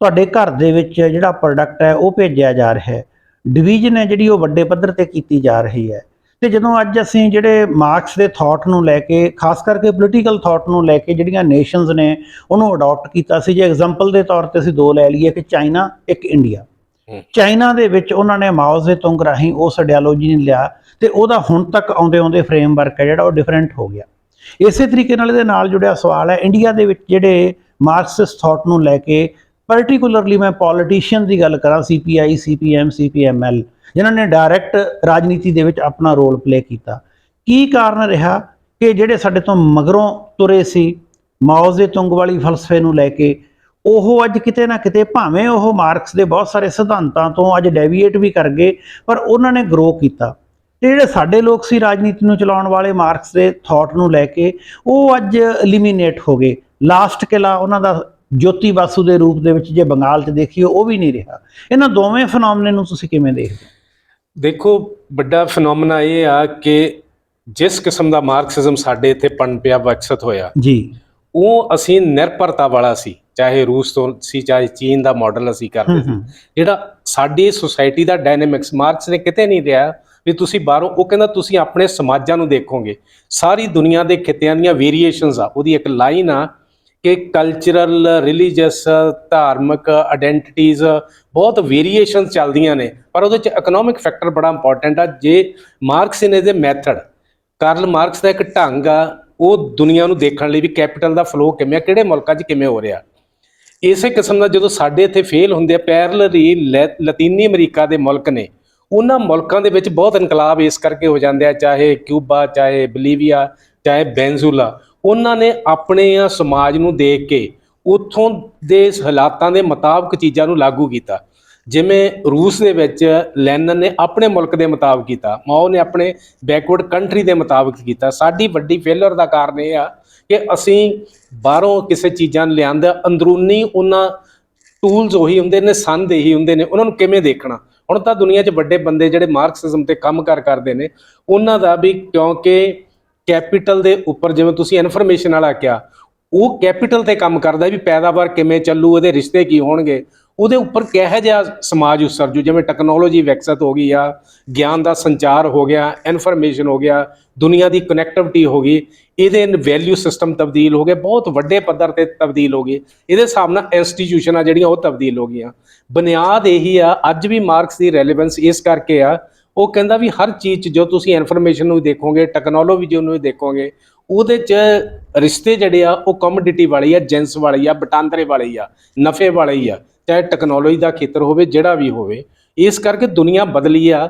ਤੁਹਾਡੇ ਘਰ ਦੇ ਵਿੱਚ ਜਿਹੜਾ ਪ੍ਰੋਡਕਟ ਹੈ ਉਹ ਭੇਜਿਆ ਜਾ ਰਿਹਾ ਹੈ। ਡਿਵੀਜ਼ਨ ਹੈ ਜਿਹੜੀ ਉਹ ਵੱਡੇ ਪੱਧਰ ਤੇ ਕੀਤੀ ਜਾ ਰਹੀ ਹੈ। ਤੇ ਜਦੋਂ ਅੱਜ ਅਸੀਂ ਜਿਹੜੇ ਮਾਰਕਸ ਦੇ ਥਾਟ ਨੂੰ ਲੈ ਕੇ, ਖਾਸ ਕਰਕੇ ਪੋਲੀਟੀਕਲ ਥਾਟ ਨੂੰ ਲੈ ਕੇ ਜਿਹੜੀਆਂ ਨੇਸ਼ਨਸ ਨੇ ਉਹਨੂੰ ਅਡਾਪਟ ਕੀਤਾ ਸੀ, ਜੇ ਐਗਜ਼ਾਮਪਲ ਦੇ ਤੌਰ ਤੇ ਅਸੀਂ ਦੋ ਲੈ ਲਈਏ ਕਿ ਚਾਈਨਾ, ਇੱਕ ਇੰਡੀਆ। ਚਾਈਨਾ ਦੇ ਵਿੱਚ ਉਹਨਾਂ ਨੇ ਮਾਓ ਜ਼ੇਤੁੰਗ ਰਾਹੀਂ ਉਸ ਆਈਡੀਓਲੋਜੀ ਨੂੰ ਲਿਆ ਤੇ ਉਹਦਾ ਹੁਣ ਤੱਕ ਆਉਂਦੇ ਆਉਂਦੇ ਫਰੇਮਵਰਕ ਹੈ ਜਿਹੜਾ ਉਹ ਡਿਫਰੈਂਟ ਹੋ ਗਿਆ। ਇਸੇ ਤਰੀਕੇ ਨਾਲ ਇਹਦੇ ਨਾਲ ਜੁੜਿਆ ਸਵਾਲ ਹੈ ਇੰਡੀਆ ਦੇ ਵਿੱਚ ਜਿਹੜੇ ਮਾਰਕਸਿਸਟ ਥਾਟ ਨੂੰ ਲੈ ਕੇ, ਪਰਟੀਕੁਲਰਲੀ ਮੈਂ ਪੋਲੀਟੀਸ਼ੀਅਨ ਦੀ ਗੱਲ ਕਰਾਂ, CPI, CPM, CPML, ਜਿਨ੍ਹਾਂ ਨੇ ਡਾਇਰੈਕਟ ਰਾਜਨੀਤੀ ਦੇ ਵਿੱਚ ਆਪਣਾ ਰੋਲ ਪਲੇ ਕੀਤਾ। ਕੀ ਕਾਰਨ ਰਿਹਾ ਕਿ ਜਿਹੜੇ ਸਾਡੇ ਤੋਂ ਮਗਰੋਂ ਤੁਰੇ ਸੀ ਮਾਓ ਜ਼ੇਤੁੰਗ ਵਾਲੀ ਫਲਸਫੇ ਨੂੰ ਲੈ ਕੇ, ਉਹ ਅੱਜ ਕਿਤੇ ਨਾ ਕਿਤੇ, ਭਾਵੇਂ ਉਹ ਮਾਰਕਸ ਦੇ ਬਹੁਤ ਸਾਰੇ ਸਿਧਾਂਤਾਂ ਤੋਂ ਅੱਜ ਡੈਵੀਏਟ ਵੀ ਕਰ ਗਏ, ਪਰ ਉਹਨਾਂ ਨੇ ਗਰੋ ਕੀਤਾ। ਤੇ ਜਿਹੜੇ ਸਾਡੇ ਲੋਕ ਸੀ ਰਾਜਨੀਤੀ ਨੂੰ ਚਲਾਉਣ ਵਾਲੇ ਮਾਰਕਸ ਦੇ ਥਾਟ ਨੂੰ ਲੈ ਕੇ, ਉਹ ਅੱਜ ਐਲੀਮੀਨੇਟ ਹੋ ਗਏ। ਲਾਸਟ ਕਿਲਾ ਉਹਨਾਂ ਦਾ ਜੋਤੀ ਬਾਸੂ ਦੇ ਰੂਪ ਦੇ ਵਿੱਚ ਜੇ ਬੰਗਾਲ 'ਚ ਦੇਖੀਏ ਉਹ ਵੀ ਨਹੀਂ ਰਿਹਾ। ਇਹਨਾਂ ਦੋਵੇਂ ਫਨੋਮਨੇ ਨੂੰ ਤੁਸੀਂ ਕਿਵੇਂ ਦੇਖਦੇ ਹੋ? ਦੇਖੋ, ਵੱਡਾ ਫਨੋਮਨਾ ਇਹ ਆ ਕਿ ਜਿਸ ਕਿਸਮ ਦਾ ਮਾਰਕਸਿਜ਼ਮ ਸਾਡੇ ਇੱਥੇ ਪਣਪਿਆ, ਵਿਕਸਿਤ ਹੋਇਆ ਜੀ, ਉਹ ਅਸੀਂ ਨਿਰਭਰਤਾ ਵਾਲਾ ਸੀ। ਚਾਹੇ ਰੂਸ ਤੋਂ ਸੀ, ਚਾਹੇ ਚੀਨ ਦਾ ਮਾਡਲ ਅਸੀਂ ਕਰਦੇ ਸੀ। ਜਿਹੜਾ ਸਾਡੀ ਸੁਸਾਇਟੀ ਦਾ ਡਾਇਨਾਮਿਕਸ, ਮਾਰਕਸ ਨੇ ਕਿਤੇ ਨਹੀਂ ਰਿਹਾ ਵੀ ਤੁਸੀਂ ਬਾਹਰੋਂ। ਉਹ ਕਹਿੰਦਾ ਤੁਸੀਂ ਆਪਣੇ ਸਮਾਜਾਂ ਨੂੰ ਦੇਖੋਗੇ, ਸਾਰੀ ਦੁਨੀਆ ਦੇ ਖਿੱਤਿਆਂ ਦੀਆਂ ਵੇਰੀਏਸ਼ਨਸ ਆ। ਉਹਦੀ ਇੱਕ ਲਾਈਨ ਆ ਕਿ ਕਲਚਰਲ, ਰਿਲੀਜੀਅਸ, ਧਾਰਮਿਕ ਆਇਡੈਂਟੀਟੀਜ਼, ਬਹੁਤ ਵੇਰੀਏਸ਼ਨ ਚੱਲਦੀਆਂ ਨੇ, ਪਰ ਉਹਦੇ 'ਚ ਇਕਨੋਮਿਕ ਫੈਕਟਰ ਬੜਾ ਇੰਪੋਰਟੈਂਟ ਆ। ਜੇ ਮਾਰਕਸ ਨੇ ਦੇ ਮੈਥਡ, ਕਾਰਲ ਮਾਰਕਸ ਦਾ ਇੱਕ ਢੰਗ ਆ ਉਹ ਦੁਨੀਆ ਨੂੰ ਦੇਖਣ ਲਈ ਵੀ ਕੈਪੀਟਲ ਦਾ ਫਲੋ ਕਿਵੇਂ ਆ, ਕਿਹੜੇ ਮੁਲਕਾਂ 'ਚ ਕਿਵੇਂ ਹੋ ਰਿਹਾ। ਇਸੇ ਕਿਸਮ ਦਾ ਜਦੋਂ ਸਾਡੇ ਇੱਥੇ ਫੇਲ ਹੁੰਦੇ ਆ, ਪੈਰਲਲੀ ਲਤੀਨੀ ਅਮਰੀਕਾ ਦੇ ਮੁਲਕ ਨੇ, ਉਹਨਾਂ ਮੁਲਕਾਂ ਦੇ ਵਿੱਚ ਬਹੁਤ ਇਨਕਲਾਬ ਇਸ ਕਰਕੇ ਹੋ ਜਾਂਦੇ ਆ, ਚਾਹੇ ਕਿਊਬਾ, ਚਾਹੇ ਬਲੀਵੀਆ, ਚਾਹੇ ਵੈਨਜ਼ੂਲਾ। ਉਹਨਾਂ ਨੇ ਆਪਣੇ ਸਮਾਜ ਨੂੰ ਦੇਖ ਕੇ ਉੱਥੋਂ ਦੇ ਹਾਲਾਤਾਂ ਦੇ ਮੁਤਾਬਕ ਚੀਜ਼ਾਂ ਨੂੰ ਲਾਗੂ ਕੀਤਾ। ਜਿਵੇਂ ਰੂਸ ਦੇ ਵਿੱਚ ਲੈਨਨ ਨੇ ਆਪਣੇ ਮੁਲਕ ਦੇ ਮੁਤਾਬਕ ਕੀਤਾ, ਮਾਓ ਨੇ ਆਪਣੇ ਬੈਕਵਰਡ ਕੰਟਰੀ ਦੇ ਮੁਤਾਬਕ ਕੀਤਾ। ਸਾਡੀ ਵੱਡੀ ਫੇਲਰ ਦਾ ਕਾਰਨ ਇਹ ਆ ਕਿ ਅਸੀਂ ਬਾਹਰੋਂ ਕਿਸੇ ਚੀਜ਼ਾਂ ਨੂੰ ਲਿਆਂਦਾ, ਅੰਦਰੂਨੀ ਉਹਨਾਂ ਟੂਲਸ ਉਹੀ ਹੁੰਦੇ ਨੇ, ਸੰਦ ਇਹੀ ਹੁੰਦੇ ਨੇ, ਉਹਨਾਂ ਨੂੰ ਕਿਵੇਂ ਦੇਖਣਾ। ਹੁਣ ਤਾਂ ਦੁਨੀਆ 'ਚ ਵੱਡੇ ਬੰਦੇ ਜਿਹੜੇ ਮਾਰਕਸਿਜ਼ਮ ਤੇ ਕੰਮ ਕਰਦੇ ਨੇ, ਉਹਨਾਂ ਦਾ ਵੀ, ਕਿਉਂਕਿ ਕੈਪੀਟਲ ਦੇ ਉੱਪਰ, ਜਿਵੇਂ ਤੁਸੀਂ ਇਨਫੋਰਮੇਸ਼ਨ ਵਾਲਾ ਕਿਹਾ, ਉਹ ਕੈਪੀਟਲ ਤੇ ਕੰਮ ਕਰਦਾ ਵੀ ਪੈਦਾਵਾਰ ਕਿਵੇਂ ਚੱਲੂ, ਉਹਦੇ ਰਿਸ਼ਤੇ ਕੀ ਹੋਣਗੇ। ਉਹਦੇ ਉੱਪਰ ਕਿਹੋ ਜਿਹਾ ਸਮਾਜ ਉਸਰਜੂ। ਜਿਵੇਂ ਟੈਕਨੋਲੋਜੀ ਵਿਕਸਿਤ ਹੋ ਗਈ ਆ, ਗਿਆਨ ਦਾ ਸੰਚਾਰ ਹੋ ਗਿਆ, ਇਨਫੋਰਮੇਸ਼ਨ ਹੋ ਗਿਆ, ਦੁਨੀਆ ਦੀ ਕਨੈਕਟੀਵਿਟੀ ਹੋ ਗਈ, ਇਹਦੇ ਵੈਲਿਊ ਸਿਸਟਮ ਤਬਦੀਲ ਹੋ ਗਏ, ਬਹੁਤ ਵੱਡੇ ਪੱਧਰ ਤੇ ਤਬਦੀਲ ਹੋ ਗਏ। ਇਹਦੇ ਹਿਸਾਬ ਨਾਲ ਇੰਸਟੀਟਿਊਸ਼ਨਾਂ ਜਿਹੜੀਆਂ ਉਹ ਤਬਦੀਲ ਹੋ ਗਈਆਂ। ਬੁਨਿਆਦ ਇਹੀ ਆ, ਅੱਜ ਵੀ ਮਾਰਕਸ ਦੀ ਰੈਲੇਵੈਂਸ ਇਸ ਕਰਕੇ ਆ, ਉਹ ਕਹਿੰਦਾ ਵੀ ਹਰ ਚੀਜ਼ 'ਚ ਜੋ ਤੁਸੀਂ ਇਨਫੋਰਮੇਸ਼ਨ ਨੂੰ ਦੇਖੋਗੇ, ਟੈਕਨੋਲੋਜੀ ਨੂੰ ਵੀ ਦੇਖੋਗੇ, ਉਹਦੇ 'ਚ ਰਿਸ਼ਤੇ ਜਿਹੜੇ ਆ ਉਹ ਕਮੋਡਿਟੀ ਵਾਲੀ ਆ, ਜਿੰਸ ਵਾਲੀ ਆ, ਵਟਾਂਦਰੇ ਵਾਲੀ ਆ, ਨਫੇ ਵਾਲੀ ਆ, ਚਾਹੇ ਟੈਕਨੋਲੋਜੀ ਦਾ ਖੇਤਰ ਹੋਵੇ, ਜਿਹੜਾ ਵੀ ਹੋਵੇ। ਇਸ ਕਰਕੇ ਦੁਨੀਆ ਬਦਲੀ ਆ।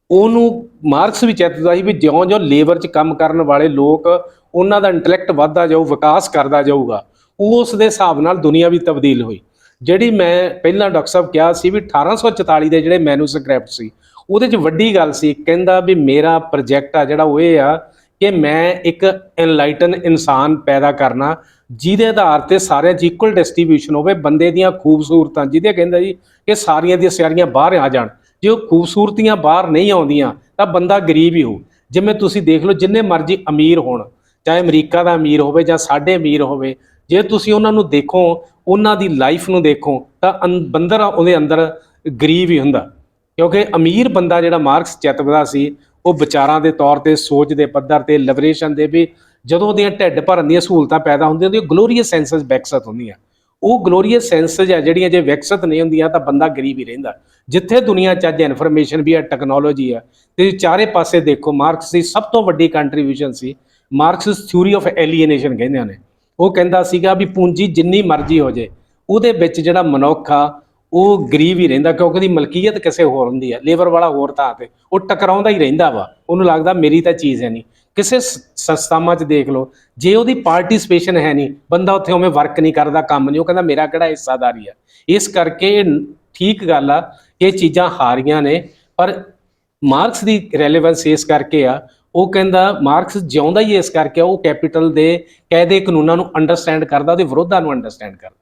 ਉਹਨੂੰ ਮਾਰਕਸ ਵੀ ਚਿੱਤਦਾ ਸੀ ਵੀ ਜਿਉਂ-ਜਿਉਂ ਲੇਬਰ 'ਚ ਕੰਮ ਕਰਨ ਵਾਲੇ ਲੋਕ, ਉਹਨਾਂ ਦਾ ਇੰਟੈਲੈਕਟ ਵੱਧਦਾ ਜਾਊ, ਵਿਕਾਸ ਕਰਦਾ ਜਾਊਗਾ, ਉਸ ਦੇ ਹਿਸਾਬ ਨਾਲ ਦੁਨੀਆ ਵੀ ਤਬਦੀਲ ਹੋਈ। ਜਿਹੜੀ ਮੈਂ ਪਹਿਲਾਂ ਡਾਕਟਰ ਸਾਹਿਬ ਕਿਹਾ ਸੀ ਵੀ 1844 ਦੇ ਜਿਹੜੇ ਮੈਨੂਸਕ੍ਰਿਪਟ ਸੀ, ਉਹਦੇ 'ਚ ਵੱਡੀ ਗੱਲ ਸੀ, ਕਹਿੰਦਾ ਵੀ ਮੇਰਾ ਪ੍ਰੋਜੈਕਟ ਆ ਜਿਹੜਾ ਉਹ ਇਹ ਆ ਕਿ ਮੈਂ ਇੱਕ ਐਨਲਾਈਟਨ ਇਨਸਾਨ ਪੈਦਾ ਕਰਨਾ, ਜਿਹਦੇ ਆਧਾਰ ਤੇ ਸਾਰਿਆਂ 'ਚ ਇਕੁਅਲ ਡਿਸਟ੍ਰੀਬਿਊਸ਼ਨ ਹੋਵੇ। ਬੰਦੇ ਦੀਆਂ ਖੂਬਸੂਰਤਾਂ, ਜਿਹਦੇ ਕਹਿੰਦਾ ਜੀ ਕਿ ਸਾਰੀਆਂ ਦੀਆਂ ਸਾਰੀਆਂ ਬਾਹਰ ਆ ਜਾਣ। ਜੇ ਉਹ ਖੂਬਸੂਰਤੀਆਂ ਬਾਹਰ ਨਹੀਂ ਆਉਂਦੀਆਂ ਤਾਂ ਬੰਦਾ ਗਰੀਬ ਹੀ ਹੋ। ਜਿਵੇਂ ਤੁਸੀਂ ਦੇਖ ਲਓ, ਜਿੰਨੇ ਮਰਜ਼ੀ ਅਮੀਰ ਹੋਣ, ਚਾਹੇ ਅਮਰੀਕਾ ਦਾ ਅਮੀਰ ਹੋਵੇ ਜਾਂ ਸਾਡੇ ਅਮੀਰ ਹੋਵੇ, ਜੇ ਤੁਸੀਂ ਉਹਨਾਂ ਨੂੰ ਦੇਖੋ, ਉਹਨਾਂ ਦੀ ਲਾਈਫ ਨੂੰ ਦੇਖੋ, ਤਾਂ ਬੰਦਾ ਉਹਦੇ ਅੰਦਰ ਗਰੀਬ ਹੀ ਹੁੰਦਾ। ਕਿਉਂਕਿ ਅਮੀਰ ਬੰਦਾ ਜਿਹੜਾ ਮਾਰਕਸ ਚਿੱਤਦਾ ਸੀ, ਉਹ ਵਿਚਾਰਾਂ ਦੇ ਤੌਰ ਤੇ, ਸੋਚ ਦੇ ਪੱਧਰ ਤੇ, ਲਿਬਰੇਸ਼ਨ ਦੇ ਵੀ, ਜਦੋਂ ਉਹਦੀਆਂ ਢਿੱਡ ਭਰਨ ਦੀਆਂ ਸਹੂਲਤਾਂ ਪੈਦਾ ਹੁੰਦੀਆਂ, ਉਹਦੀਆਂ ਗਲੋਰੀਅਸ ਸੈਂਸਸ ਵਿਕਸਿਤ ਹੁੰਦੀਆਂ। ਉਹ ਗਲੋਰੀਅਸ ਸੈਂਸਸ ਆ ਜਿਹੜੀਆਂ, ਜੇ ਵਿਕਸਿਤ ਨਹੀਂ ਹੁੰਦੀਆਂ ਤਾਂ ਬੰਦਾ ਗਰੀਬ ਹੀ ਰਹਿੰਦਾ। ਜਿੱਥੇ ਦੁਨੀਆ 'ਚ ਅੱਜ ਇਨਫੋਰਮੇਸ਼ਨ ਵੀ ਆ, ਟੈਕਨੋਲੋਜੀ ਆ, ਤੇ ਚਾਰੇ ਪਾਸੇ ਦੇਖੋ, ਮਾਰਕਸ ਦੀ ਸਭ ਤੋਂ ਵੱਡੀ ਕੰਟਰੀਬਿਊਸ਼ਨ ਸੀ ਮਾਰਕਸ ਥਿਊਰੀ ਆਫ ਐਲੀਏਨੇਸ਼ਨ ਕਹਿੰਦੇ ਨੇ। ਉਹ ਕਹਿੰਦਾ ਸੀਗਾ ਵੀ ਪੂੰਜੀ ਜਿੰਨੀ ਮਰਜ਼ੀ ਹੋ ਜੇ, ਉਹਦੇ ਵਿੱਚ ਜਿਹੜਾ ਮਨੁੱਖ ਆ ਉਹ ਗਰੀਬ ਹੀ ਰਹਿੰਦਾ, ਕਿਉਂਕਿ ਉਹਦੀ ਮਲਕੀਅਤ ਕਿਸੇ ਹੋਰ ਹੁੰਦੀ ਹੈ, ਲੇਬਰ ਵਾਲਾ ਹੋਰ ਥਾਂ ਤੇ, ਉਹ ਟਕਰਾਉਂਦਾ ਹੀ ਰਹਿੰਦਾ ਵਾ। ਉਹਨੂੰ ਲੱਗਦਾ ਮੇਰੀ ਤਾਂ ਚੀਜ਼ ਹੈ ਨਹੀਂ। ਕਿਸੇ ਸੰਸਥਾਵਾਂ 'ਚ ਦੇਖ ਲਓ, ਜੇ ਉਹਦੀ ਪਾਰਟੀਸਪੇਸ਼ਨ ਹੈ ਨਹੀਂ, ਬੰਦਾ ਉੱਥੇ ਉਵੇਂ ਵਰਕ ਨਹੀਂ ਕਰਦਾ, ਕੰਮ ਨਹੀਂ, ਉਹ ਕਹਿੰਦਾ ਮੇਰਾ ਕਿਹੜਾ ਹਿੱਸਾਦਾਰੀ ਆ। ਇਸ ਕਰਕੇ ਠੀਕ ਗੱਲ ਆ ਕਿ ਇਹ ਚੀਜ਼ਾਂ ਹਾਰੀਆਂ ਨੇ, ਪਰ ਮਾਰਕਸ ਦੀ ਰੈਲੇਵੈਂਸ ਇਸ ਕਰਕੇ ਆ, ਉਹ ਕਹਿੰਦਾ ਮਾਰਕਸ ਜਿਉਂਦਾ ਹੀ ਇਸ ਕਰਕੇ, ਉਹ ਕੈਪੀਟਲ ਦੇ ਕਾਇਦੇ ਕਾਨੂੰਨਾਂ ਨੂੰ ਅੰਡਰਸਟੈਂਡ ਕਰਦਾ, ਉਹਦੇ ਵਿਰੋਧਾਂ ਨੂੰ ਅੰਡਰਸਟੈਂਡ ਕਰਦਾ।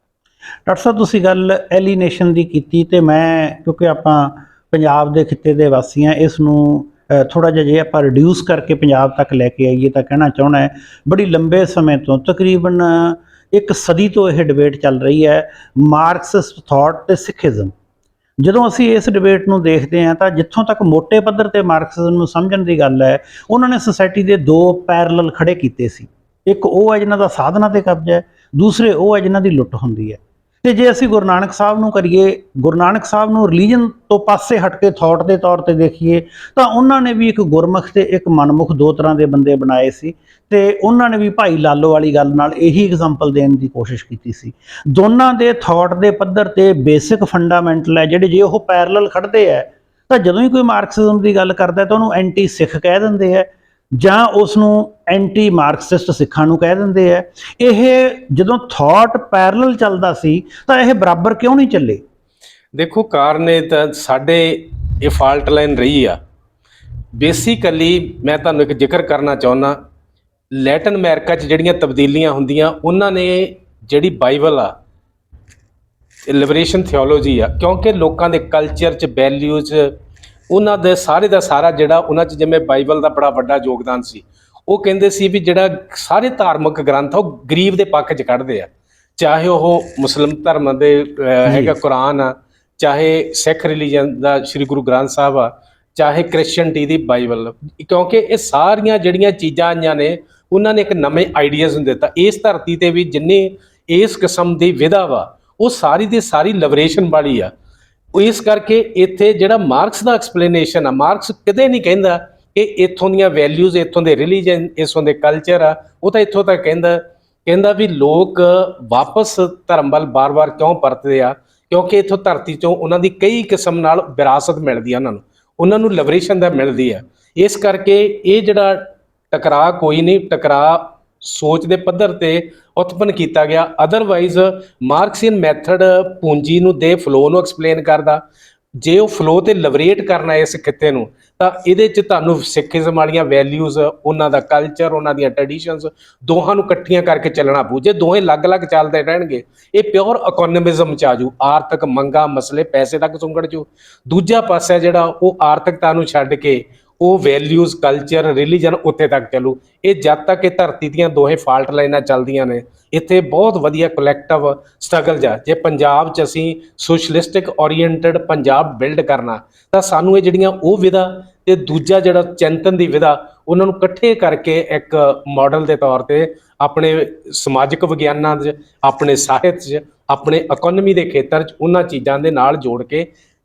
ਡਾਕਟਰ ਸਾਹਿਬ, ਤੁਸੀਂ ਗੱਲ ਐਲੀਨੇਸ਼ਨ ਦੀ ਕੀਤੀ, ਤੇ ਮੈਂ, ਕਿਉਂਕਿ ਆਪਾਂ ਪੰਜਾਬ ਦੇ ਖਿੱਤੇ ਦੇ ਵਾਸੀ ਹਾਂ, ਇਸ ਨੂੰ ਥੋੜ੍ਹਾ ਜਿਹਾ ਜੇ ਆਪਾਂ ਰਿਡਿਊਸ ਕਰਕੇ ਪੰਜਾਬ ਤੱਕ ਲੈ ਕੇ ਆਈਏ ਤਾਂ ਕਹਿਣਾ ਚਾਹੁੰਦਾ ਹੈ, ਬੜੀ ਲੰਬੇ ਸਮੇਂ ਤੋਂ, ਤਕਰੀਬਨ ਇੱਕ ਸਦੀ ਤੋਂ ਇਹ ਡਿਬੇਟ ਚੱਲ ਰਹੀ ਹੈ, ਮਾਰਕਸਿਸਟ ਥਾਟ ਤੇ ਸਿੱਖੀਜ਼ਮ। ਜਦੋਂ ਅਸੀਂ ਇਸ ਡਿਬੇਟ ਨੂੰ ਦੇਖਦੇ ਹਾਂ ਤਾਂ ਜਿੱਥੋਂ ਤੱਕ ਮੋਟੇ ਪੱਧਰ ਤੇ ਮਾਰਕਸਿਜ਼ਮ ਨੂੰ ਸਮਝਣ ਦੀ ਗੱਲ ਹੈ, ਉਹਨਾਂ ਨੇ ਸੋਸਾਇਟੀ ਦੇ ਦੋ ਪੈਰਲਲ ਖੜੇ ਕੀਤੇ ਸੀ। ਇੱਕ ਉਹ ਹੈ ਜਿਨ੍ਹਾਂ ਦਾ ਸਾਧਨਾਂ ਤੇ ਕਬਜ਼ਾ ਹੈ, ਦੂਸਰੇ ਉਹ ਹੈ ਜਿਨ੍ਹਾਂ ਦੀ ਲੁੱਟ ਹੁੰਦੀ ਹੈ। ਤੇ ਜੇ ਅਸੀਂ ਗੁਰੂ ਨਾਨਕ ਸਾਹਿਬ ਨੂੰ ਕਰੀਏ, ਗੁਰੂ ਨਾਨਕ ਸਾਹਿਬ ਨੂੰ ਰਿਲੀਜਨ ਤੋਂ ਪਾਸੇ ਹਟ ਕੇ ਥਾਟ ਦੇ ਤੌਰ ਤੇ ਦੇਖੀਏ, ਤਾਂ ਉਹਨਾਂ ਨੇ ਵੀ ਇੱਕ ਗੁਰਮੁਖ ਤੇ ਇੱਕ ਮਨਮੁਖ, ਦੋ ਤਰ੍ਹਾਂ ਦੇ ਬੰਦੇ ਬਣਾਏ ਸੀ। ਤੇ ਉਹਨਾਂ ਨੇ ਵੀ ਭਾਈ ਲਾਲੋ ਵਾਲੀ ਗੱਲ ਨਾਲ ਇਹੀ ਐਗਜ਼ਾਮਪਲ ਦੇਣ ਦੀ ਕੋਸ਼ਿਸ਼ ਕੀਤੀ ਸੀ। ਦੋਨਾਂ ਦੇ ਥਾਟ ਦੇ ਪੱਧਰ ਤੇ ਬੇਸਿਕ ਫੰਡਾਮੈਂਟਲ ਹੈ ਜਿਹੜੇ, ਜੇ ਉਹ ਪੈਰਲਲ ਖੜਦੇ ਹੈ ਤਾਂ ਜਦੋਂ ਹੀ ਕੋਈ ਮਾਰਕਸਿਜ਼ਮ ਦੀ ਗੱਲ ਕਰਦਾ ਤਾਂ ਉਹਨੂੰ ਐਂਟੀ ਸਿੱਖ ਕਹਿ ਦਿੰਦੇ ਹੈ, ਜਾਂ ਉਸ ਨੂੰ ਐਂਟੀ ਮਾਰਕਸਿਸਟ ਸਿੱਖਾਂ ਨੂੰ ਕਹਿ ਦਿੰਦੇ ਆ। ਇਹ ਜਦੋਂ ਥਾਟ ਪੈਰਲਲ ਚੱਲਦਾ ਸੀ ਤਾਂ ਇਹ ਬਰਾਬਰ ਕਿਉਂ ਨਹੀਂ ਚੱਲੇ? ਦੇਖੋ, ਕਾਰਨ ਇਹ ਤਾਂ ਸਾਡੇ ਇਹ ਫਾਲਟ ਲਾਈਨ ਰਹੀ ਆ। ਬੇਸਿਕਲੀ ਮੈਂ ਤੁਹਾਨੂੰ ਇੱਕ ਜ਼ਿਕਰ ਕਰਨਾ ਚਾਹੁੰਦਾ, ਲੈਟਨ ਅਮਰੀਕਾ 'ਚ ਜਿਹੜੀਆਂ ਤਬਦੀਲੀਆਂ ਹੁੰਦੀਆਂ, ਉਹਨਾਂ ਨੇ ਜਿਹੜੀ ਬਾਈਬਲ ਆ, ਲਿਬਰੇਸ਼ਨ ਥਿਓਲੋਜੀ ਆ, ਕਿਉਂਕਿ ਲੋਕਾਂ ਦੇ ਕਲਚਰ 'ਚ, ਵੈਲਿਊਜ਼, ਉਹਨਾਂ ਦੇ ਸਾਰੇ ਦਾ ਸਾਰਾ ਜਿਹੜਾ ਉਹਨਾਂ 'ਚ, ਜਿਵੇਂ ਬਾਈਬਲ ਦਾ ਬੜਾ ਵੱਡਾ ਯੋਗਦਾਨ ਸੀ। ਉਹ ਕਹਿੰਦੇ ਸੀ ਵੀ ਜਿਹੜਾ ਸਾਰੇ ਧਾਰਮਿਕ ਗ੍ਰੰਥ ਆ ਉਹ ਗਰੀਬ ਦੇ ਪੱਖ 'ਚ ਕੱਢਦੇ ਆ, ਚਾਹੇ ਉਹ ਮੁਸਲਿਮ ਧਰਮ ਦੇ ਹੈਗਾ ਕੁਰਾਨ ਆ, ਚਾਹੇ ਸਿੱਖ ਰਿਲੀਜਨ ਦਾ ਸ਼੍ਰੀ ਗੁਰੂ ਗ੍ਰੰਥ ਸਾਹਿਬ ਆ, ਚਾਹੇ ਕ੍ਰਿਸਚਨਟੀ ਦੀ ਬਾਈਬਲ, ਕਿਉਂਕਿ ਇਹ ਸਾਰੀਆਂ ਜਿਹੜੀਆਂ ਚੀਜ਼ਾਂ ਆਈਆਂ ਨੇ, ਉਹਨਾਂ ਨੇ ਇੱਕ ਨਵੇਂ ਆਈਡੀਆਜ਼ ਨੂੰ ਦਿੱਤਾ। ਇਸ ਧਰਤੀ ਤੇ ਵੀ ਜਿੰਨੀ ਇਸ ਕਿਸਮ ਦੀ ਵਿਧਾ ਵਾ, ਉਹ ਸਾਰੀ ਦੀ ਸਾਰੀ ਲਿਬਰੇਸ਼ਨ ਵਾਲੀ ਆ। ਇਸ ਕਰਕੇ ਇੱਥੇ ਜਿਹੜਾ ਮਾਰਕਸ ਦਾ ਐਕਸਪਲੇਨੇਸ਼ਨ ਆ, ਮਾਰਕਸ ਕਦੇ ਨਹੀਂ ਕਹਿੰਦਾ ਕਿ ਇੱਥੋਂ ਦੀਆਂ ਵੈਲਿਊਜ਼, ਇੱਥੋਂ ਦੇ ਰਿਲੀਜਨ, ਇੱਥੋਂ ਦੇ ਕਲਚਰ ਆ, ਉਹ ਤਾਂ ਇੱਥੋਂ ਤੱਕ ਕਹਿੰਦਾ ਵੀ ਲੋਕ ਵਾਪਸ ਧਰਮ ਵੱਲ ਬਾਰ-ਬਾਰ ਕਿਉਂ ਪਰਤਦੇ ਆ, ਕਿਉਂਕਿ ਇੱਥੋਂ ਧਰਤੀ 'ਚੋਂ ਉਹਨਾਂ ਦੀ ਕਈ ਕਿਸਮ ਨਾਲ ਵਿਰਾਸਤ ਮਿਲਦੀ ਆ, ਉਹਨਾਂ ਨੂੰ ਲਿਬਰੇਸ਼ਨ ਦਾ ਮਿਲਦੀ ਆ। ਇਸ ਕਰਕੇ ਇਹ ਜਿਹੜਾ ਟਕਰਾਅ ਕੋਈ ਨਹੀਂ, ਟਕਰਾਅ ਸੋਚ ਦੇ ਪੱਧਰ ਤੇ ਉਤਪੰਨ ਕੀਤਾ ਗਿਆ। ਅਦਰਵਾਈਜ਼ ਮਾਰਕਸੀਅਨ ਮੈਥਡ ਪੂੰਜੀ ਨੂੰ ਦੇ ਫਲੋ ਨੂੰ ਐਕਸਪਲੇਨ ਕਰਦਾ। ਜੇ ਉਹ ਫਲੋ ਤੇ ਲਿਬਰੇਟ ਕਰਨਾ ਇਸ ਖਿੱਤੇ ਨੂੰ, ਤਾਂ ਇਹਦੇ 'ਚ ਤੁਹਾਨੂੰ ਸਿੱਖੀਜ਼ਮ ਵਾਲੀਆਂ ਵੈਲਿਊਜ਼, ਉਹਨਾਂ ਦਾ ਕਲਚਰ, ਉਹਨਾਂ ਦੀਆਂ ਟ੍ਰੈਡੀਸ਼ਨਸ, ਦੋਹਾਂ ਨੂੰ ਇਕੱਠੀਆਂ ਕਰਕੇ ਚੱਲਣਾ ਪਊ। ਜੇ ਦੋਵੇਂ ਅਲੱਗ-ਅਲੱਗ ਚੱਲਦੇ ਰਹਿਣਗੇ, ਇਹ ਪਿਓਰ ਇਕੋਨੋਮਿਜ਼ਮ 'ਚ ਆ ਜੂ, ਆਰਥਿਕ ਮੰਗਾਂ, ਮਸਲੇ, ਪੈਸੇ ਤੱਕ ਸੁੰਗੜ ਜੂ। ਦੂਜਾ ਪਾਸਾ ਜਿਹੜਾ ਉਹ ਆਰਥਿਕਤਾ ਨੂੰ ਛੱਡ ਕੇ ਉਹ ਵੈਲਿਊਜ਼, ਕਲਚਰ, ਰਿਲੀਜਨ ਉੱਥੇ ਤੱਕ ਚੱਲੂ। ਇਹ ਜਦ ਤੱਕ ਇਹ ਧਰਤੀ ਦੀਆਂ ਦੋਹੇ ਫਾਲਟ ਲਾਈਨਾਂ ਚੱਲਦੀਆਂ ਨੇ, ਇੱਥੇ ਬਹੁਤ ਵਧੀਆ ਕਲੈਕਟਿਵ ਸਟਰਗਲ ਜਾ। ਜੇ ਪੰਜਾਬ 'ਚ ਅਸੀਂ ਸੋਸ਼ਲਿਸਟਿਕ ਓਰੀਐਂਟਡ ਪੰਜਾਬ ਬਿਲਡ ਕਰਨਾ, ਤਾਂ ਸਾਨੂੰ ਇਹ ਜਿਹੜੀਆਂ ਉਹ ਵਿਧਾ ਤੇ ਦੂਜਾ ਜਿਹੜਾ ਚਿੰਤਨ ਦੀ ਵਿਧਾ, ਉਹਨਾਂ ਨੂੰ ਇਕੱਠੇ ਕਰਕੇ ਇੱਕ ਮਾਡਲ ਦੇ ਤੌਰ ਤੇ ਆਪਣੇ ਸਮਾਜਿਕ ਵਿਗਿਆਨਾਂ 'ਚ, ਆਪਣੇ ਸਾਹਿਤ 'ਚ, ਆਪਣੇ ਇਕੋਨਮੀ ਦੇ ਖੇਤਰ 'ਚ ਉਹਨਾਂ ਚੀਜ਼ਾਂ ਦੇ ਨਾਲ ਜੋੜ ਕੇ